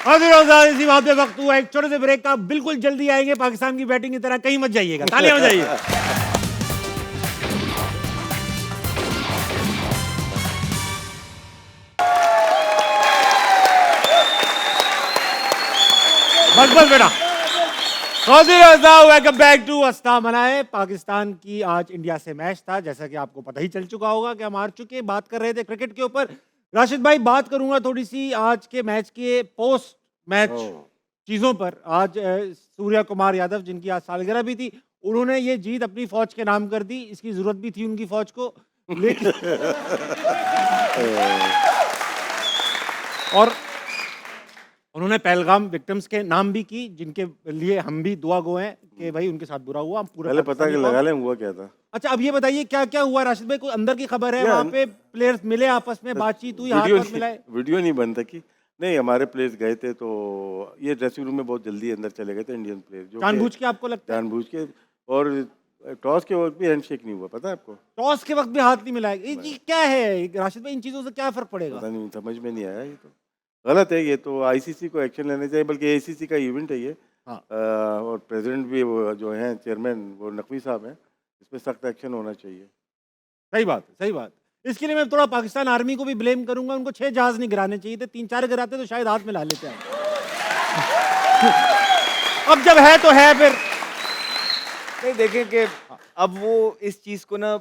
इसी बात पे वक्त हुआ एक छोटे से ब्रेक का। बिल्कुल जल्दी आएंगे, पाकिस्तान की बैटिंग की तरह कहीं मत जाइएगा, तालियां बजाइए। बस बस बेटा। वेलकम बैक टू अस्ता मनाए। पाकिस्तान की आज इंडिया से मैच था, जैसा कि आपको पता ही चल चुका होगा कि हम हार चुके। बात कर रहे थे क्रिकेट के ऊपर। राशिद भाई, बात करूंगा थोड़ी सी आज के मैच के पोस्ट मैच चीजों पर। आज सूर्या कुमार यादव, जिनकी आज सालगिरह भी थी, उन्होंने ये जीत अपनी फौज के नाम कर दी। इसकी जरूरत भी थी उनकी फौज को, लेकिन और उन्होंने पहलगाम विक्टिम्स के नाम भी की, जिनके लिए हम भी दुआ गो हैं कि भाई उनके साथ बुरा हुआ। हम पूरा पहले पता कि लगा लें हुआ क्या था। अच्छा, अब ये बताइए क्या क्या हुआ राशिद भाई? कोई अंदर की खबर है? वहाँ पे प्लेयर्स मिले, आपस में बातचीत हुई, हाथ हाथ मिलाए? वीडियो नहीं बनता कि नहीं, हमारे प्लेयर्स गए थे तो ये ड्रेसिंग रूम में बहुत जल्दी अंदर चले गए थे इंडियन प्लेयर, जो जानबूझ के आपको लगता है? जानबूझ के। और टॉस के वक्त भी हैंडशेक नहीं हुआ, पता है आपको? टॉस के वक्त भी हाथ नहीं मिलाए? ये क्या है राशिद भाई, इन चीजों से क्या फर्क पड़ेगा? पता नहीं, समझ में नहीं आया। ये तो गलत है, ये तो आईसीसी को एक्शन लेना चाहिए, बल्कि एसीसी का इवेंट है ये। हाँ। और प्रेसिडेंट भी वो जो हैं चेयरमैन, वो नकवी साहब हैं, इस पर सख्त एक्शन होना चाहिए। सही बात है, सही बात। इसके लिए मैं थोड़ा पाकिस्तान आर्मी को भी ब्लेम करूंगा। उनको 6 जहाज नहीं गिराने चाहिए थे, 3-4 गिराते तो शायद हाथ मिला लेते हैं। अब जब है तो है फिर। नहीं, देखें कि अब वो इस चीज को ना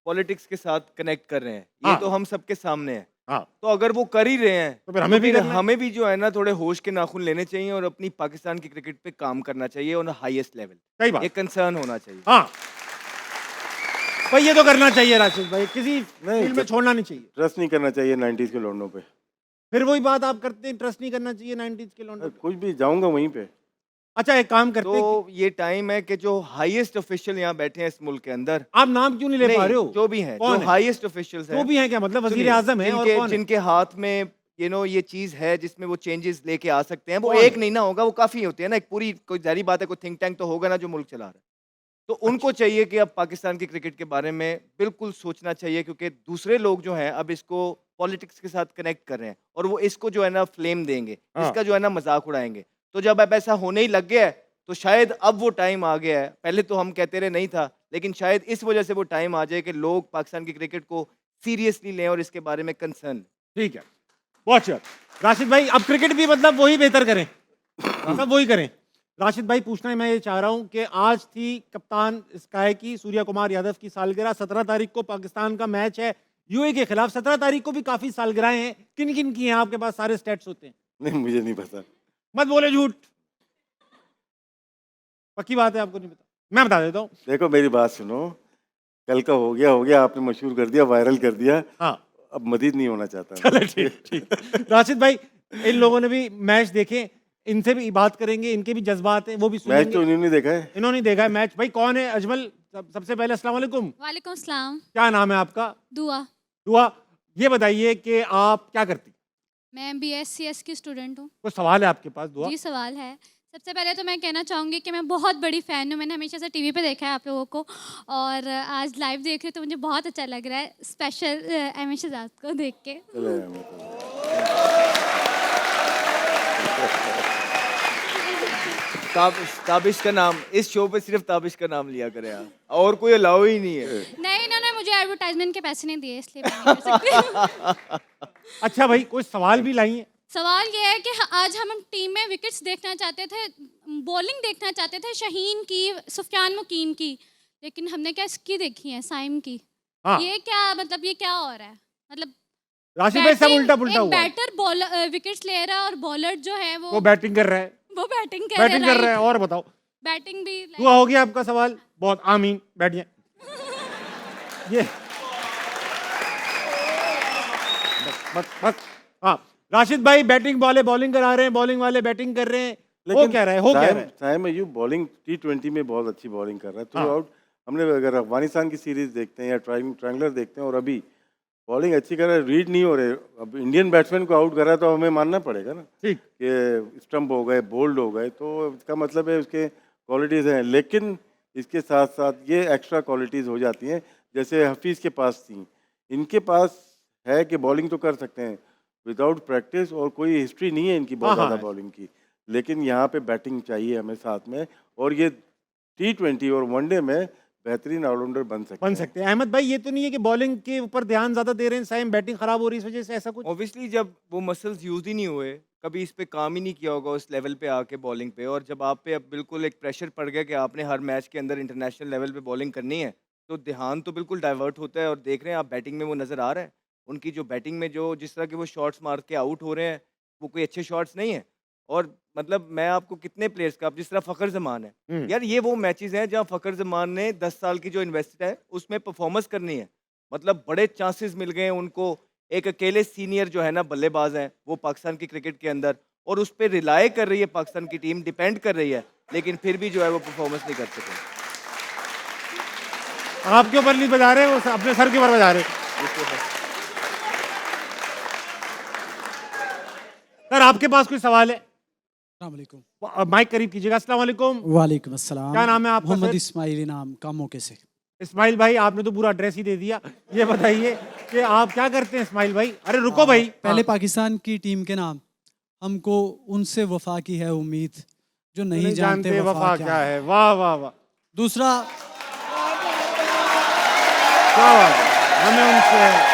पॉलिटिक्स के साथ कनेक्ट कर रहे हैं, ये हाँ। तो हम सबके सामने है। हाँ, तो अगर वो कर ही रहे हैं तो फिर हमें भी करना है। हमें भी जो है ना थोड़े होश के नाखून लेने चाहिए और अपनी पाकिस्तान की क्रिकेट पे काम करना चाहिए ऑन हाईएस्ट लेवल। सही बात। ये कंसर्न होना चाहिए। हाँ भाई, ये तो करना चाहिए राशिद भाई, किसी फील्ड में छोड़ना नहीं चाहिए। ट्रस्ट नहीं करना चाहिए 90s के लौंडों पे। फिर वही बात आप करते हैं, ट्रस्ट नहीं करना चाहिए 90s के लौंडों पे। कुछ भी जाऊंगा वहीं पे। अच्छा, एक काम करते हैं तो ये टाइम है कि जो हाईएस्ट ऑफिशियल यहाँ बैठे हैं इस मुल्क के अंदर, आप नाम क्यों नहीं ले पा रहे हो? जो भी हैं, कौन जो है? हाईएस्ट ऑफिशियल्स हैं, वो भी हैं क्या? मतलब वजीर आजम है और जिनके कौन है? जिनके हाथ में ये चीज है जिसमें वो चेंजेस लेके आ सकते हैं, वो कौन एक है? नहीं ना होगा, वो काफी होते हैं ना। एक पूरी कोई जारी बात है, कोई थिंक टैंक तो होगा ना जो मुल्क चला रहा है। तो उनको चाहिए कि अब पाकिस्तान की क्रिकेट के बारे में बिल्कुल सोचना चाहिए, क्योंकि दूसरे लोग जो हैं अब इसको पॉलिटिक्स के साथ कनेक्ट कर रहे हैं और वो इसको जो है ना फ्लेम देंगे, हाँ। इसका जो है ना मजाक उड़ाएंगे। तो जब अब ऐसा होने ही लग गया है तो शायद अब वो टाइम आ गया है। पहले तो हम कहते रहे नहीं था, लेकिन शायद इस वजह से वो टाइम आ जाए कि लोग पाकिस्तान की क्रिकेट को सीरियसली लें और इसके बारे में कंसर्न। ठीक है, बहुत श्योर। राशिद भाई, अब क्रिकेट भी मतलब वही बेहतर करें, सब वही करें। राशिद भाई, पूछना है मैं ये चाह रहा हूं कि आज थी कप्तान स्काई की, सूर्या कुमार यादव की सालगिरह। 17 तारीख को पाकिस्तान का मैच है यूएई के खिलाफ। 17 तारीख को भी काफी सालगिरह हैं। किन किन की हैं? आपके पास सारे स्टेट्स होते हैं? नहीं, मुझे नहीं पता। मत बोले झूठ, पक्की बात है आपको नहीं पता? मैं बता देता हूँ। देखो मेरी बात सुनो, कल का हो गया, आपने मशहूर कर दिया, वायरल कर दिया। हाँ, अब मजीद नहीं होना चाहता। चलो ठीक ठीक। राशिद भाई, इन लोगों ने भी मैच देखे, इनसे भी बात करेंगे, इनके भी जज्बात हैं, वो भी मैच तो सुनेंगे। उन्होंने देखा है। इन्होंने देखा है मैच। भाई कौन है अजमल? सबसे पहले अस्सलाम वालेकुम। वालेकुम सलाम। क्या नाम है आपका? दुआ। दुआ। ये बताइए कि आप क्या करती? मैं BScs की स्टूडेंट हूँ। कोई सवाल है आपके पास? दुआ। जी सवाल है। सबसे पहले तो मैं कहना चाहूँगी कि मैं बहुत बड़ी फ़ैन हूँ। मैंने हमेशा से टीवी पे देखा है आप लोगों को, और आज लाइव देख रही हूँ तो मुझे बहुत अच्छा लग रहा है, स्पेशल एम शहजाद को देख के। चले मतलब ताबिश का नाम, इस शो पे सिर्फ ताबिश का नाम लिया करें आप, और कोई अलाउ ही नहीं है। नहीं, इन्होंने मुझे एडवर्टाइजमेंट के पैसे नहीं दिए, इसलिए मैं नहीं कर सकती। अच्छा भाई, कोई सवाल भी लाई है? सवाल ये है कि आज हम टीम में विकेट्स देखना चाहते थे, बॉलिंग देखना चाहते थे शहीन की, सुफियान मुकीम की, लेकिन हमने क्या इसकी देखी है, साइम की। हाँ। ये क्या मतलब, ये क्या हो रहा है? मतलब राशिद भाई सब बैटिंग- उल्टा पुल्टा एक हुआ है। बैटर बॉलर विकेट्स ले रहा है और बॉलर जो है वो बैटिंग कर रहा है। वो बैटिंग कर बैटिंग कर रहा है। right? और बताओ। बैटिंग भी दुआ हो गया आपका सवाल? बहुत आमीन, बैठिए। ये बस बस। हाँ, राशिद भाई बैटिंग वाले बॉलिंग करा रहे हैं, बॉलिंग वाले बैटिंग कर रहे हैं। हो क्या रहा है? हो क्या रहा है? साइम अयूब बॉलिंग T20 में बहुत अच्छी बॉलिंग कर रहा है थ्रू हाँ। आउट। हमने अगर अफगानिस्तान की सीरीज देखते हैं या ट्रायंगुलर देखते हैं, और अभी बॉलिंग अच्छी कर रहा है, रीड नहीं हो रहे। अब इंडियन बैट्समैन को आउट कर रहा है तो हमें मानना पड़ेगा ना ठीक। कि स्टंप हो गए, बोल्ड हो गए, तो इसका मतलब है उसके क्वालिटीज़ हैं। लेकिन इसके साथ साथ ये एक्स्ट्रा क्वालिटीज़ हो जाती हैं, जैसे हफीज़ के पास थी। इनके पास है कि बॉलिंग तो कर सकते हैं विदाउट प्रैक्टिस, और कोई हिस्ट्री नहीं है इनकी बहुत हाँ, ज़्यादा बॉलिंग की, लेकिन यहाँ पे बैटिंग चाहिए हमें साथ में, और ये T20 और वनडे में बेहतरीन ऑलराउंडर बन सकते बन हैं। सकते हैं। अहमद भाई, ये तो नहीं है कि बॉलिंग के ऊपर ध्यान ज्यादा दे रहे हैं, साइम बैटिंग खराब हो रही है इस वजह से, ऐसा कुछ? ऑब्वियसली जब वो मसल्स यूज ही नहीं हुए, कभी इस पे काम ही नहीं किया होगा उस लेवल पे आके बॉलिंग पे, और जब आप पे अब बिल्कुल एक प्रेशर पड़ गया कि आपने हर मैच के अंदर इंटरनेशनल लेवल पे बॉलिंग करनी है, तो ध्यान तो बिल्कुल डाइवर्ट होता है। और देख रहे हैं आप बैटिंग में वो नज़र आ रहा है, उनकी जो बैटिंग में जो जिस तरह के वो शॉट्स मार के आउट हो रहे हैं, वो कोई अच्छे शॉट्स नहीं है। और मतलब मैं आपको कितने प्लेयर्स का, आप जिस तरह फ़खर ज़मान है यार, ये वो मैचेस हैं जहाँ फ़खर ज़मान ने 10 साल की जो इन्वेस्टेड है उसमें परफॉर्मेंस करनी है। मतलब बड़े चांसेस मिल गए हैं उनको, एक अकेले सीनियर जो है ना बल्लेबाज हैं वो पाकिस्तान की क्रिकेट के अंदर, और उस पर रिलाय कर रही है पाकिस्तान की टीम, डिपेंड कर रही है, लेकिन फिर भी जो है वो परफॉर्मेंस नहीं कर सके। आपके ऊपर नहीं बजा रहे, वो अपने सर के ऊपर बजा रहे। सर आपके पास कोई सवाल है? अस्सलाम वालेकुम। माइक करीब कीजिएगा। अस्सलाम वालेकुम। वालेकुम अस्सलाम। क्या नाम है आपका मोहम्मद सर? इस्माइल नाम, कामों के से। इस्माइल भाई, आपने तो पूरा एड्रेस ही दे दिया। ये बताइए कि आप क्या करते हैं इस्माइल भाई? अरे रुको भाई। पहले हाँ। पाकिस्तान की टीम के नाम, हमको उनसे वफा की है उम्मीद जो नहीं जानते वफा क्या है। वाह वाह वाह, दूसरा, क्या बात है। हमें उनसे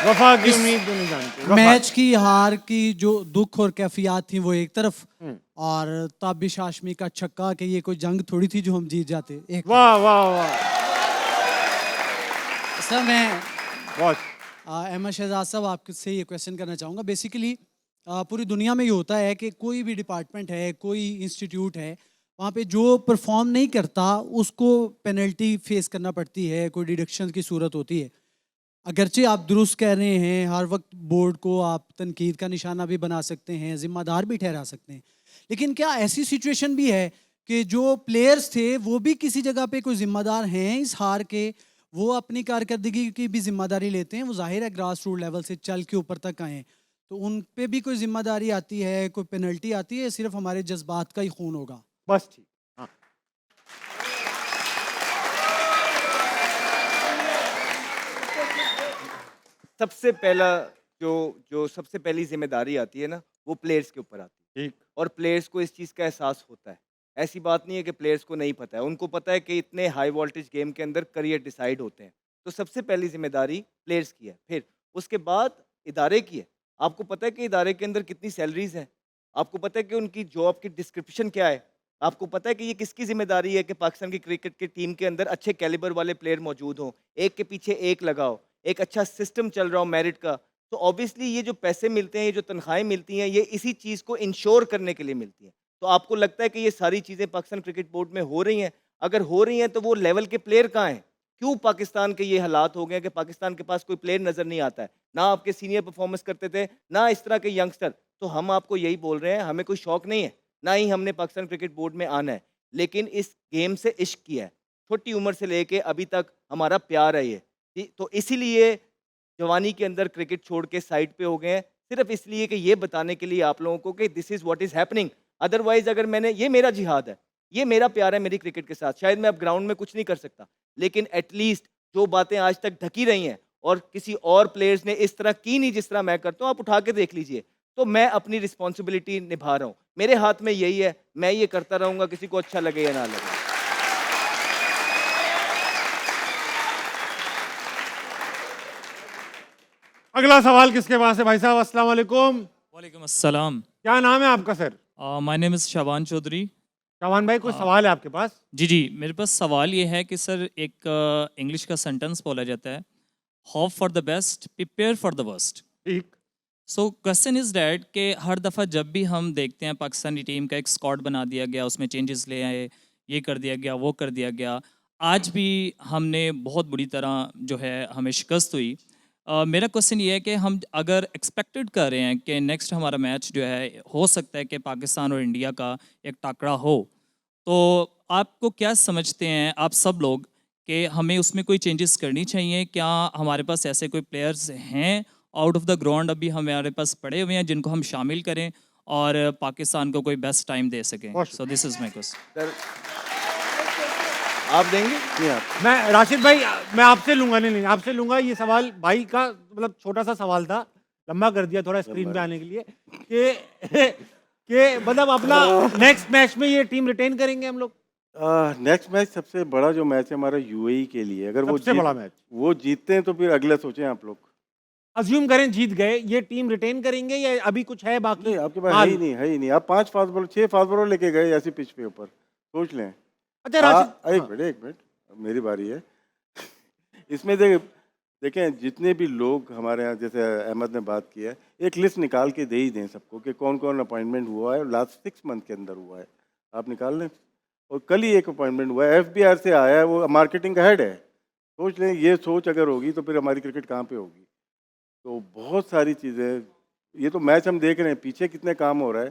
वफा की उम्मीद जो नहीं जानते। वफा। मैच की हार की जो दुख और कैफियत थी वो एक तरफ, और ताबिश हाशमी का छक्का कि ये कोई जंग थोड़ी थी जो हम जीत जाते। एक वाह वाह वाह, सर मैं बहुत। अहमद शहजाद साहब आपसे ये क्वेश्चन करना चाहूँगा। बेसिकली पूरी दुनिया में ये होता है कि कोई भी डिपार्टमेंट है, कोई इंस्टीट्यूट है, वहाँ पे जो परफॉर्म नहीं करता उसको पेनल्टी फेस करना पड़ती है, कोई डिडक्शन की सूरत होती है। अगरचे आप दुरुस्त कह रहे हैं, हर वक्त बोर्ड को आप तनकीद का निशाना भी बना सकते हैं, ज़िम्मेदार भी ठहरा सकते हैं, लेकिन क्या ऐसी सिचुएशन भी है कि जो प्लेयर्स थे वो भी किसी जगह पे कोई ज़िम्मेदार हैं इस हार के, वो अपनी कारकर्दगी की भी जिम्मेदारी लेते हैं? वो जाहिर है ग्रास रूट लेवल से चल के ऊपर तक आए, तो उन पे भी कोई जिम्मेदारी आती है, कोई पेनल्टी आती है, सिर्फ हमारे जज्बात का ही खून होगा? बस ठीक। हाँ। सबसे पहला जो जो सबसे पहली जिम्मेदारी आती है ना, वो प्लेयर्स के ऊपर आती है, ठीक। और प्लेयर्स को इस चीज़ का एहसास होता है। ऐसी बात नहीं है कि प्लेयर्स को नहीं पता है, उनको पता है कि इतने हाई वोल्टेज गेम के अंदर करियर डिसाइड होते हैं। तो सबसे पहली जिम्मेदारी प्लेयर्स की है, फिर उसके बाद इदारे की है। आपको पता है कि इदारे के अंदर कितनी सैलरीज हैं, आपको पता है कि उनकी जॉब की डिस्क्रिप्शन क्या है, आपको पता है कि ये किसकी जिम्मेदारी है कि पाकिस्तान की क्रिकेट की टीम के अंदर अच्छे कैलिबर वाले प्लेयर मौजूद हों, एक के पीछे एक लगाओ, एक अच्छा सिस्टम चल रहा हो मेरिट का। तो ऑब्वियसली ये जो पैसे मिलते हैं, ये जो तनख्वाहें मिलती हैं, ये इसी चीज़ को इंश्योर करने के लिए मिलती हैं। तो आपको लगता है कि ये सारी चीज़ें पाकिस्तान क्रिकेट बोर्ड में हो रही हैं? अगर हो रही हैं तो वो लेवल के प्लेयर कहाँ हैं? क्यों पाकिस्तान के ये हालात हो गए कि पाकिस्तान के पास कोई प्लेयर नज़र नहीं आता है? ना आपके सीनियर परफॉर्मेंस करते थे, ना इस तरह के यंगस्टर। तो हम आपको यही बोल रहे हैं, हमें कोई शौक नहीं है, ना ही हमने पाकिस्तान क्रिकेट बोर्ड में आना है, लेकिन इस गेम से इश्क किया है। छोटी उम्र से लेके अभी तक हमारा प्यार है ये। तो इसीलिए जवानी के अंदर क्रिकेट छोड़ के साइड पे हो गए हैं, सिर्फ इसलिए कि ये बताने के लिए आप लोगों को कि this is what is happening. Otherwise अगर मैंने, ये मेरा जिहाद है, ये मेरा प्यार है मेरी क्रिकेट के साथ। शायद मैं अब ग्राउंड में कुछ नहीं कर सकता, लेकिन एटलीस्ट जो बातें आज तक ढकी रही हैं और किसी और प्लेयर्स ने इस तरह की नहीं जिस तरह मैं करता हूँ, आप उठा के देख लीजिए। तो मैं अपनी रिस्पॉन्सिबिलिटी निभा रहा हूँ। मेरे हाथ में यही है, मैं ये करता रहूँगा, किसी को अच्छा लगे या ना लगे। अगला सवाल किसके पास है भाई साहब? अस्सलाम वालेकुम। वालेकुम अस्सलाम। क्या नाम है आपका sir? My name is Shaban Chaudhary. Chauhan भाई, कोई सवाल है आपके पास? जी, मेरे पास सवाल ये है कि सर एक इंग्लिश का सेंटेंस बोला जाता है, hope for the best, prepare for the worst. ठीक। सो क्वेश्चन इज़ डैट कि हर दफ़ा जब भी हम देखते हैं पाकिस्तानी टीम का एक स्क्वाड बना दिया गया, उसमें चेंजेस ले आए, ये कर दिया गया, वो कर दिया गया, आज भी हमने बहुत बुरी तरह जो है हमें शिकस्त हुई। मेरा क्वेश्चन ये है कि हम अगर एक्सपेक्टेड कर रहे हैं कि नेक्स्ट हमारा मैच जो है हो सकता है कि पाकिस्तान और इंडिया का एक टाकरा हो, तो आपको क्या समझते हैं आप सब लोग कि हमें उसमें कोई चेंजेस करनी चाहिए? क्या हमारे पास ऐसे कोई प्लेयर्स हैं आउट ऑफ द ग्राउंड अभी हमारे पास पड़े हुए हैं जिनको हम शामिल करें और पाकिस्तान को कोई बेस्ट टाइम दे सकें? So this is my question. आप देंगे? नहीं आप मैं राशिद भाई, मैं आपसे लूंगा। नहीं, आपसे लूंगा। ये सवाल भाई का मतलब छोटा सा सवाल था, लंबा कर दिया थोड़ा स्क्रीन पे आने के लिए कि मतलब अपना नेक्स्ट मैच में ये टीम रिटेन करेंगे हम लोग। नेक्स्ट मैच सबसे बड़ा जो मैच है हमारा यूएई के लिए, अगर सबसे बड़ा मैच। वो जीतते हैं तो फिर अगला सोचें आप लोग। अज्यूम करें जीत गए, ये टीम रिटेन करेंगे या अभी कुछ है बाकी? नहीं, आपके पास है ही नहीं। आप 5 फास्ट बॉलर 6 फास्ट बॉलर लेके गए ऐसी पिच पे ऊपर, सोच लें। अच्छा राशिद, एक मिनट मेरी बारी है। इसमें देखें जितने भी लोग हमारे यहाँ, जैसे अहमद ने बात की है, एक लिस्ट निकाल के दे ही दें सबको कि कौन कौन अपॉइंटमेंट हुआ है लास्ट 6 मंथ के अंदर हुआ है, आप निकाल लें। और कल ही एक अपॉइंटमेंट हुआ है, FBR से आया है, वो मार्केटिंग का हेड है। सोच लें, ये सोच अगर होगी तो फिर हमारी क्रिकेट कहाँ पे होगी। तो बहुत सारी चीज़ें, ये तो मैच हम देख रहे हैं, पीछे कितने काम हो रहा है।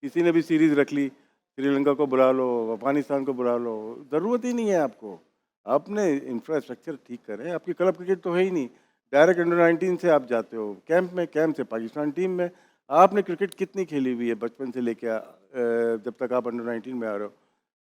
किसी ने भी सीरीज़ रख ली, श्रीलंका को बुला लो, अफगानिस्तान को बुला लो, ज़रूरत ही नहीं है आपको। अपने इंफ्रास्ट्रक्चर ठीक करें। आपकी क्लब क्रिकेट तो है ही नहीं, डायरेक्ट अंडर-19 से आप जाते हो कैंप से पाकिस्तान टीम में। आपने क्रिकेट कितनी खेली हुई है बचपन से लेके जब तक आप अंडर-19 में आ रहे हो।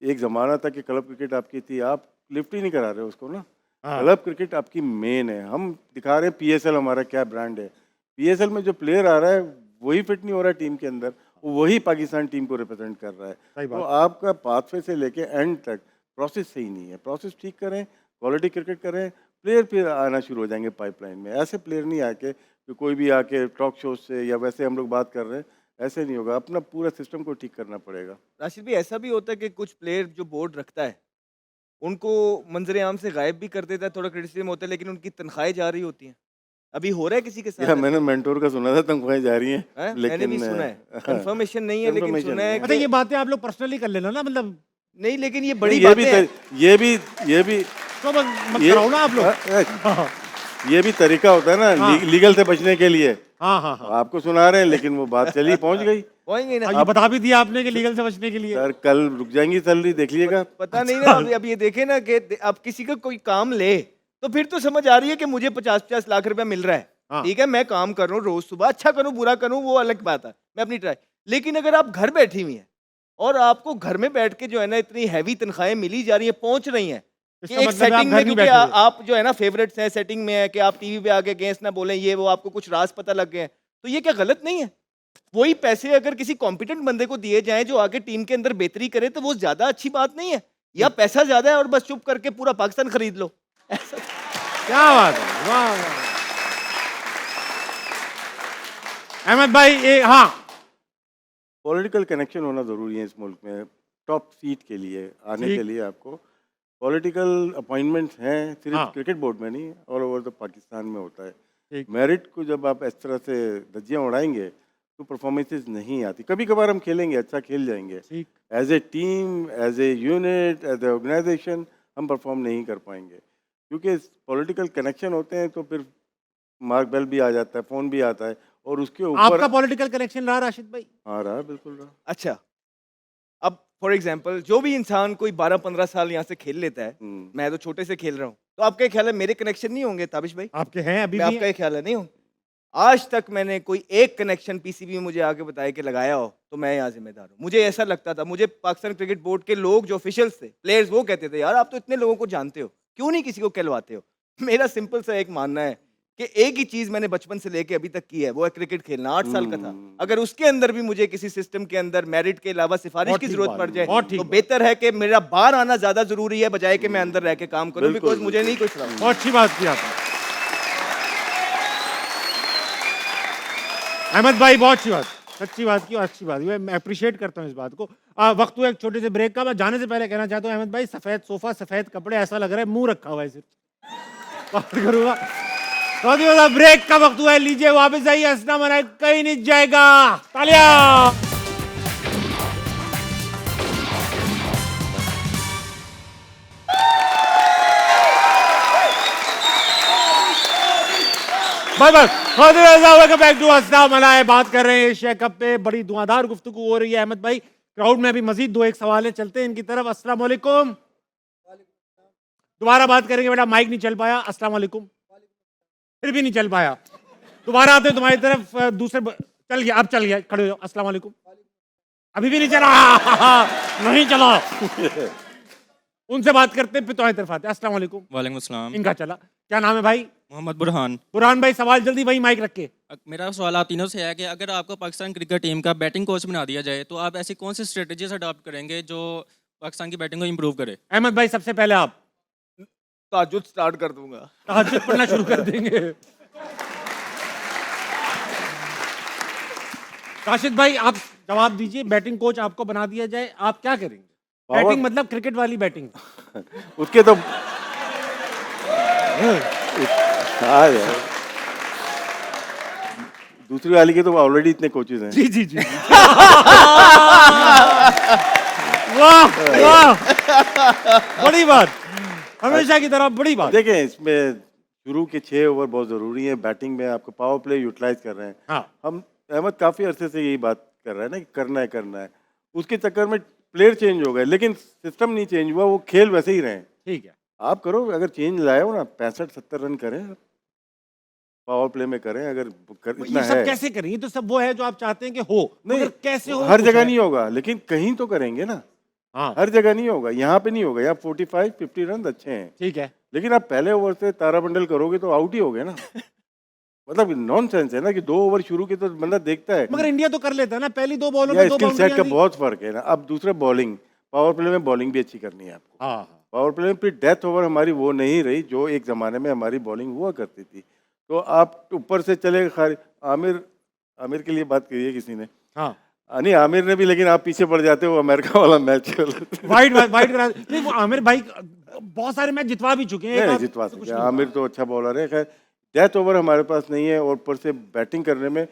एक ज़माना था कि क्लब क्रिकेट आपकी थी, आप लिफ्ट ही नहीं करा रहे हो उसको ना। क्लब क्रिकेट आपकी मेन है। हम दिखा रहे हैं PSL हमारा क्या ब्रांड है। PSL में जो प्लेयर आ रहा है वही फिट नहीं हो रहा है टीम के अंदर, वही पाकिस्तान टीम को रिप्रेजेंट कर रहा है। तो आपका पाथवे से लेके एंड तक प्रोसेस सही नहीं है। प्रोसेस ठीक करें, क्वालिटी क्रिकेट करें, प्लेयर फिर आना शुरू हो जाएंगे पाइपलाइन में। ऐसे प्लेयर नहीं आके कि कोई भी आके टॉक शो से या वैसे हम लोग बात कर रहे हैं, ऐसे नहीं होगा। अपना पूरा सिस्टम को ठीक करना पड़ेगा। राशिद भाई, ऐसा भी होता है कि कुछ प्लेयर जो बोर्ड रखता है उनको मंजरे आम से गायब भी कर देता है, थोड़ा क्रिटिसिज्म होता है, लेकिन उनकी तनख्वाहें जा रही होती हैं। अभी हो रहा है किसी के साथ? या मैंने मेंटोर का सुना था तनख्वाहें जा रही हैं, मैंने भी सुना है, कंफर्मेशन नहीं है, लेकिन सुना है। अच्छा ये बातें आप लोग पर्सनली कर लेना ना, मतलब नहीं, लेकिन ये बड़ी ये भी बातें हैं। ये भी तो मत कराओ ना आप लोग। ये भी तरीका होता है ना लीगल से बचने के लिए। हाँ। आपको सुना रहे हैं, लेकिन वो बात चली पहुंच गई। पहुंचेंगे ना। ये बता भी दिया आपने कि लीगल से बचने के लिए। सर कल रुक जाएंगी सैलरी, देख लीजिएगा। पता नहीं ना, अब ये देखे ना कि अब किसी का कोई काम ले तो फिर तो समझ आ रही है कि मुझे 50-50 लाख रुपया मिल रहा है। ठीक है, मैं काम कर रहा हूँ रोज सुबह, अच्छा करूँ बुरा करूँ वो अलग बात है, मैं अपनी ट्राई। लेकिन अगर आप घर बैठी हुई हैं और आपको घर में बैठ के जो है ना इतनी हैवी तनख्वाहें मिली जा रही है, पहुंच रही हैं, कि एक सेटिंग में, क्योंकि आप जो है ना फेवरेट्स हैं, सेटिंग में है कि आप टीवी पे आके अगेंस्ट ना बोलें, ये वो आपको कुछ राज पता लग गए हैं, तो ये क्या गलत नहीं है? वही पैसे अगर किसी कॉम्पिटेंट बंदे को दिए जाएं जो आगे टीम के अंदर बेहतरी करे, तो वो ज्यादा अच्छी बात नहीं है? या पैसा ज्यादा है और बस चुप करके पूरा पाकिस्तान खरीद लो? ऐसा क्या बात है, वाह। अहमद भाई, हाँ, पॉलिटिकल कनेक्शन होना ज़रूरी है इस मुल्क में। टॉप सीट के लिए आने के लिए आपको पॉलिटिकल अपॉइंटमेंट्स हैं, सिर्फ क्रिकेट बोर्ड में नहीं, ऑल ओवर द पाकिस्तान में होता है। मेरिट को जब आप इस तरह से धज्जियाँ उड़ाएंगे तो परफॉर्मेंसेस नहीं आती। कभी कभार हम खेलेंगे, अच्छा खेल जाएंगे, as a team, as a unit, as a organisation हम परफॉर्म नहीं कर पाएंगे, क्योंकि पॉलिटिकल कनेक्शन होते हैं। तो फिर मार्क बेल भी आ जाता है, फ़ोन भी आता है, और उसके ऊपर आपका पॉलिटिकल कनेक्शन रहा राशिद भाई? हाँ रहा, बिल्कुल रहा। अच्छा, अब फॉर एग्जाम्पल जो भी इंसान कोई 12-15 साल यहाँ से खेल लेता है, मैं तो छोटे से खेल रहा हूँ, तो आपका ख्याल है मेरे कनेक्शन नहीं होंगे ताबिश भाई? आपके हैं अभी मैं भी? आपका ख्याल है नहीं हो? आज तक मैंने कोई एक कनेक्शन पीसीबी में मुझे आके बताया कि लगाया हो तो मैं यहाँ जिम्मेदार हूँ। मुझे ऐसा लगता था, मुझे पाकिस्तान क्रिकेट बोर्ड के लोग जो ऑफिशियल्स थे, प्लेयर्स, वो कहते थे यार आप तो इतने लोगों को जानते हो, क्यों नहीं किसी को कहलवाते हो? मेरा सिंपल सा एक मानना है कि एक ही चीज मैंने बचपन से लेके अभी तक की है, वो है क्रिकेट खेलना। 8 साल का था, अगर उसके अंदर भी मुझे किसी सिस्टम के अंदर मेरिट के अलावा सिफारिश बहुत की ठीक जरूरत बात पड़ है, जाए बहुत ठीक तो बात। बेहतर है कि मेरा बाहर आना ज्यादा जरूरी है बजाय कि मैं अंदर रह के काम करूं, बिल्कुल, बिकॉज मुझे नहीं कुछ रहा। बहुत अच्छी बात की आपने। अहमद भाई बहुत अच्छी बात, सच्ची बात की और अच्छी बात की, मैं अप्रिशिएट करता हूँ इस बात को। वक्त हुआ एक छोटे से ब्रेक का। मैं जाने से पहले कहना चाहता हूँ अहमद भाई, सफेद सोफा, सफेद कपड़े, ऐसा लग रहा है मुंह रखा हुआ है सिर्फ। बात करूंगा तो ब्रेक का वक्त हुआ है, लीजिए वापस आइए, हंसना मनाए कहीं नहीं जाएगा, तालियां। बस वेलकम बैक टू हंसना मनाए। बात कर रहे हैं एशिया कप पे, बड़ी धुआंधार गुफ्तगू हो रही है अहमद भाई। क्राउड में अभी मजीद 2-1 सवाल है, चलते हैं इनकी तरफ। अस्सलाम वालेकुम। दोबारा बात करेंगे बेटा, माइक नहीं चल पाया। अस्सलाम वालेकुम। फिर भी नहीं चल पाया, दोबारा आते हैं तुम्हारी तरफ। दूसरे चल गया, अब चल गया, खड़े हो जाओ। अस्सलाम वालेकुम। अभी भी नहीं चला। नहीं चला। उनसे बात करते हैं फिर तुम्हारी तरफ आते हैं। अस्सलाम वालेकुम। वालेकुम अस्सलाम। इनका चला, क्या नाम है भाई? मोहम्मद बुरहान। बुरहान भाई सवाल जल्दी, वही माइक रख के। मेरा सवाल आप तीनों से है कि अगर आपको पाकिस्तान क्रिकेट टीम का बैटिंग कोच बना दिया जाए तो आप ऐसी कौन सी स्ट्रेटजीज अडॉप्ट करेंगे जो पाकिस्तान की बैटिंग को इम्प्रूव करे? अहमद भाई सबसे पहले आप। ताजुद स्टार्ट कर दूंगा। तहज्जुद पढ़ना शुरू कर देंगे। राशिद भाई आप जवाब दीजिए, बैटिंग कोच आपको बना दिया जाए, आप क्या करेंगे? बैटिंग मतलब क्रिकेट वाली बैटिंग। उसके तो हाँ यार, दूसरी वाली के तो ऑलरेडी इतने कोचेज हैं। जी जी जी। वाह वाह, बड़ी बात, हमेशा की तरह बड़ी बात। देखें, इसमें शुरू के 6 ओवर बहुत ज़रूरी है। बैटिंग में आपको पावर प्ले यूटिलाइज कर रहे हैं। हाँ। हम अहमद काफ़ी अरसे से यही बात कर रहा है ना कि करना है। उसके चक्कर में प्लेयर चेंज हो गए, लेकिन सिस्टम नहीं चेंज हुआ, वो खेल वैसे ही रहे। ठीक है, आप करो, अगर चेंज लाए हो ना, 65-70 रन करें, पावर प्ले में करें। अगर इतना ये सब है, कैसे करें? ये तो सब वो है जो आप चाहते हैं कि हो, नहीं मगर कैसे हो? हर कुछ जगह है। नहीं होगा, लेकिन कहीं तो करेंगे ना। हाँ हर जगह नहीं होगा, यहाँ पे नहीं होगा। यहाँ 45-50 रन अच्छे हैं, ठीक है। लेकिन आप पहले ओवर से तारामंडल करोगे तो आउट ही हो गए ना। मतलब नॉनसेंस है ना कि 2 ओवर शुरू के तो बंदा देखता है। मगर इंडिया तो कर लेता है ना, पहली 2 बॉलों या में 2 स्किल सेट बाउंड्रियां का दी। बहुत फर्क है ना। अब दूसरा बॉलिंग, पावर प्ले में बॉलिंग भी अच्छी करनी है आपको। हाँ हाँ। पावर प्ले में फिर डेथ ओवर हमारी वो नहीं रही जो एक ज़माने में हमारी बॉलिंग हुआ करती थी। तो आप ऊपर से चले खारी। आमिर के लिए बात करिए किसी ने। हाँ नहीं, आमिर ने भी, लेकिन आप पीछे पड़ जाते हो। अमेरिका वाला मैच वाइट करा नहीं, वो आमिर भाई बहुत सारे मैच जितवा भी चुके हैं। एक नहीं आध जितवा से कुछ सके। नहीं आमिर तो अच्छा बॉलर है। खैर, डेथ ओवर हमारे पास नहीं है, और ऊपर से बैटिंग करने में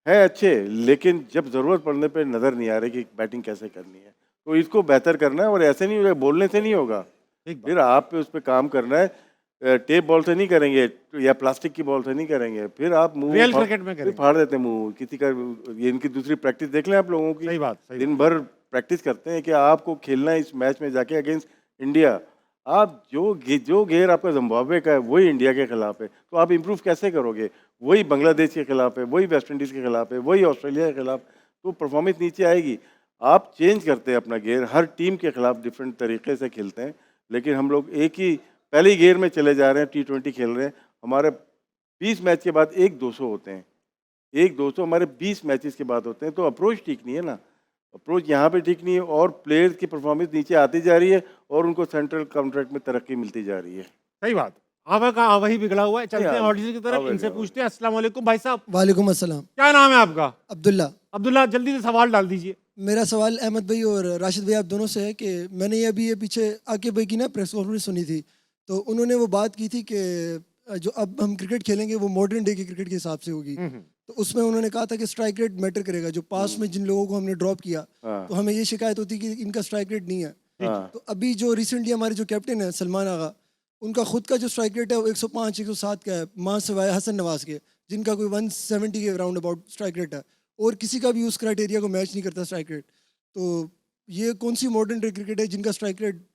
है अच्छे, लेकिन जब ज़रूरत पड़ने पे नज़र नहीं आ रही कि बैटिंग कैसे करनी है। तो इसको बेहतर करना है, और ऐसे नहीं होगा, बोलने से नहीं होगा। ठीक बात। फिर आप पे उस पर काम करना है। टेप बॉल से नहीं करेंगे या प्लास्टिक की बॉल से नहीं करेंगे। फिर आप मुंह रियल क्रिकेट में फिर करेंगे। फाड़ देते हैं मुंह किसी का। ये इनकी दूसरी प्रैक्टिस देख लें आप लोगों की। सही बात, सही दिन भर प्रैक्टिस करते हैं कि आपको खेलना है इस मैच में जाके अगेंस्ट इंडिया। आप जो गेयर आपका जिम्बाब्वे का है वही इंडिया के खिलाफ है, तो आप इम्प्रूव कैसे करोगे? वही बांग्लादेश के खिलाफ है, वही वेस्ट इंडीज़ के खिलाफ है, वही ऑस्ट्रेलिया के खिलाफ, तो परफॉर्मेंस नीचे आएगी। आप चेंज करते हैं अपना गेयर, हर टीम के खिलाफ डिफरेंट तरीके से खेलते हैं, लेकिन हम लोग एक ही पहले ही गेयर में चले जा रहे हैं। T20 खेल रहे हैं, हमारे 20 मैच के बाद 1-200 होते हैं। 1-200 हमारे 20 मैचेस के बाद होते हैं। तो अप्रोच ठीक नहीं है ना, अप्रोच यहाँ पे ठीक नहीं है, और प्लेयर्स की परफॉर्मेंस नीचे आती जा रही है, और उनको सेंट्रल कॉन्ट्रैक्ट में तरक्की मिलती जा रही है। सही बात। आवा का आवा ही बिगड़ा हुआ है। चलते हैं नहीं, ऑडियंस की तरफ, आवा इनसे नहीं, पूछते हैं। अस्सलाम वालेकुम भाई साहब, वालेकुम अस्सलाम। क्या नाम है आपका? अब्दुल्ला। अब्दुल्ला, जल्दी से सवाल डाल दीजिए। मेरा सवाल अहमद भाई और राशिद भाई आप दोनों से है कि मैंने ये पीछे आकिब भाई की ना प्रेस कॉन्फ्रेंस सुनी थी, तो उन्होंने वो बात की थी कि जो अब हम क्रिकेट खेलेंगे वो मॉडर्न डे के क्रिकेट के हिसाब से होगी। तो उसमें उन्होंने कहा था कि स्ट्राइक रेट मैटर करेगा। जो पास में जिन लोगों को हमने ड्रॉप किया, हाँ। तो हमें ये शिकायत होती कि इनका स्ट्राइक रेट नहीं है। हाँ। तो अभी जो रिसेंटली हमारे जो कैप्टन है सलमान आगा, उनका खुद का जो स्ट्राइक रेट है वो 105-107 का है, मां सिवाय हसन नवाज के, जिनका कोई 170 के राउंड अबाउट स्ट्राइक रेट है, और किसी का भी उस क्राइटेरिया को मैच नहीं करता स्ट्राइक रेट। तो ये कौन सी मॉडर्न डे क्रिकेट है जिनका स्ट्राइक रेट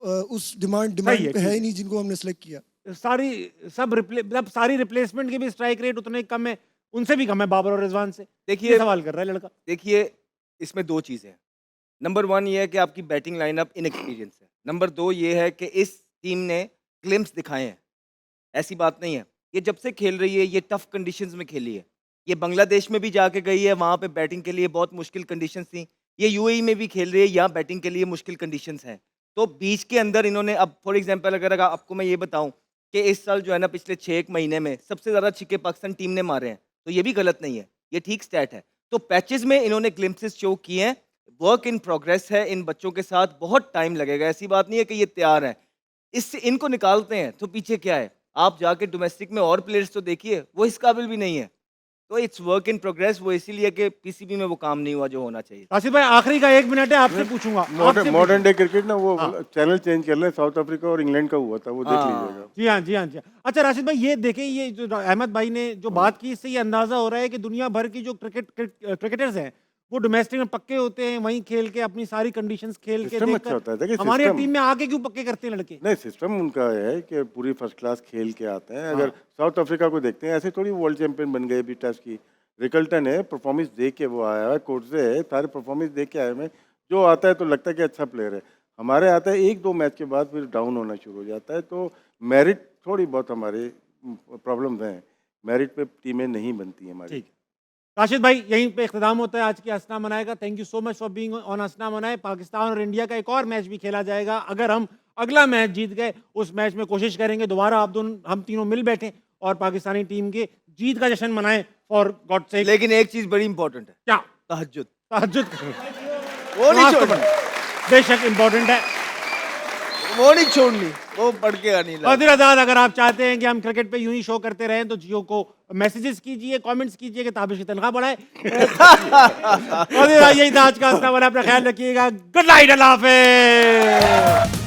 उस डिमांड है, पे है ही नहीं जिनको हमने सेलेक्ट किया। मतलब सारी रिप्लेसमेंट के भी स्ट्राइक रेट उतने कम है, उनसे भी कम है बाबर और रिजवान से। देखिए ये सवाल कर रहा है लड़का। देखिए इसमें दो चीज़ें हैं। नंबर 1 ये है कि आपकी बैटिंग लाइनअप इनएक्सपीरियंस है। नंबर 2 ये है कि इस टीम ने ग्लिम्स दिखाए हैं, ऐसी बात नहीं है। ये जब से खेल रही है ये टफ कंडीशंस में खेली है। ये बांग्लादेश में भी जाके गई है, वहाँ पे बैटिंग के लिए बहुत मुश्किल कंडीशंस थी। ये यूएई में भी खेल रही है, यहाँ बैटिंग के लिए मुश्किल कंडीशंस हैं। तो बीच के अंदर इन्होंने अब फॉर एग्जांपल अगर आपको मैं ये बताऊं कि इस साल जो है ना पिछले 6 महीने में सबसे ज़्यादा छक्के पाकिस्तान टीम ने मारे हैं, तो ये भी गलत नहीं है, ये ठीक स्टैट है। तो पैचेस में इन्होंने ग्लिम्पसेस शो किए हैं, वर्क इन प्रोग्रेस है इन बच्चों के साथ, बहुत टाइम लगेगा, ऐसी बात नहीं है कि ये तैयार है। इससे इनको निकालते हैं तो पीछे क्या है, आप जाके डोमेस्टिक में और प्लेयर्स तो देखिए, वो इस काबिल भी नहीं है। तो इट्स वर्क इन प्रोग्रेस, वो इसीलिए कि पीसीबी में वो काम नहीं हुआ जो होना चाहिए। राशिद भाई आखिरी का 1 मिनट है, आपसे पूछूंगा। मॉडर्न डे क्रिकेट ना वो हाँ। चैनल चेंज कर लें, साउथ अफ्रीका और इंग्लैंड का हुआ था, वो देख हाँ। लीजिएगा। जी हाँ जी हाँ जी हाँ। अच्छा राशिद भाई ये देखें, ये जो अहमद भाई ने जो बात की, इससे ये अंदाजा हो रहा है कि दुनिया भर की जो क्रिकेटर्स हैं वो डोमेस्टिक में पक्के होते हैं, वहीं खेल के अपनी सारी कंडीशंस खेल के सिस्टम अच्छा होता है, देखिए हमारी सिस्टम- टीम में आके क्यों पक्के करते हैं लड़के? नहीं, सिस्टम उनका है कि पूरी फर्स्ट क्लास खेल के आते हैं। अगर साउथ अफ्रीका को देखते हैं, ऐसे थोड़ी वर्ल्ड चैंपियन बन गए अभी टेस्ट की। रिकल्टन है, परफॉर्मेंस देख के वो आया है, कोच से है, सारे परफॉर्मेंस देख के आए हैं। जो आता है तो लगता है कि अच्छा प्लेयर है। हमारे आता है 1-2 मैच के बाद फिर डाउन होना शुरू हो जाता है। तो मेरिट थोड़ी बहुत हमारे प्रॉब्लम्स हैं, मेरिट पे टीमें नहीं बनती हैं हमारी। ठीक है राशिद भाई, यहीं पे इख्तिताम होता है आज की हंसना मनाएगा। Thank you so much for being on हंसना मनाए। पाकिस्तान और इंडिया का एक और मैच भी खेला जाएगा। अगर हम अगला मैच जीत गए, उस मैच में कोशिश करेंगे दोबारा हम तीनों मिल बैठे और पाकिस्तानी टीम के जीत का जश्न मनाएं फॉर गॉड सेक। लेकिन एक चीज़ बड़ी इंपॉर्टेंट है, क्या? तहज्जुद। तहज्जुद वो नहीं छोड़नी, बेशक इम्पोर्टेंट है। वो नहीं छोड़नी, वो पढ़ के आनी ला। कादिर आजाद, अगर आप चाहते हैं कि हम क्रिकेट पे यूं ही शो करते रहें तो जियो को मैसेजेस कीजिए, कमेंट्स कीजिए कि ताबिश की तनख्वाह बढ़ाए। कादिर, यही था आज का हंसना वाला। अपना ख्याल रखिएगा। गुड नाइट, अल्लाह हाफिज़।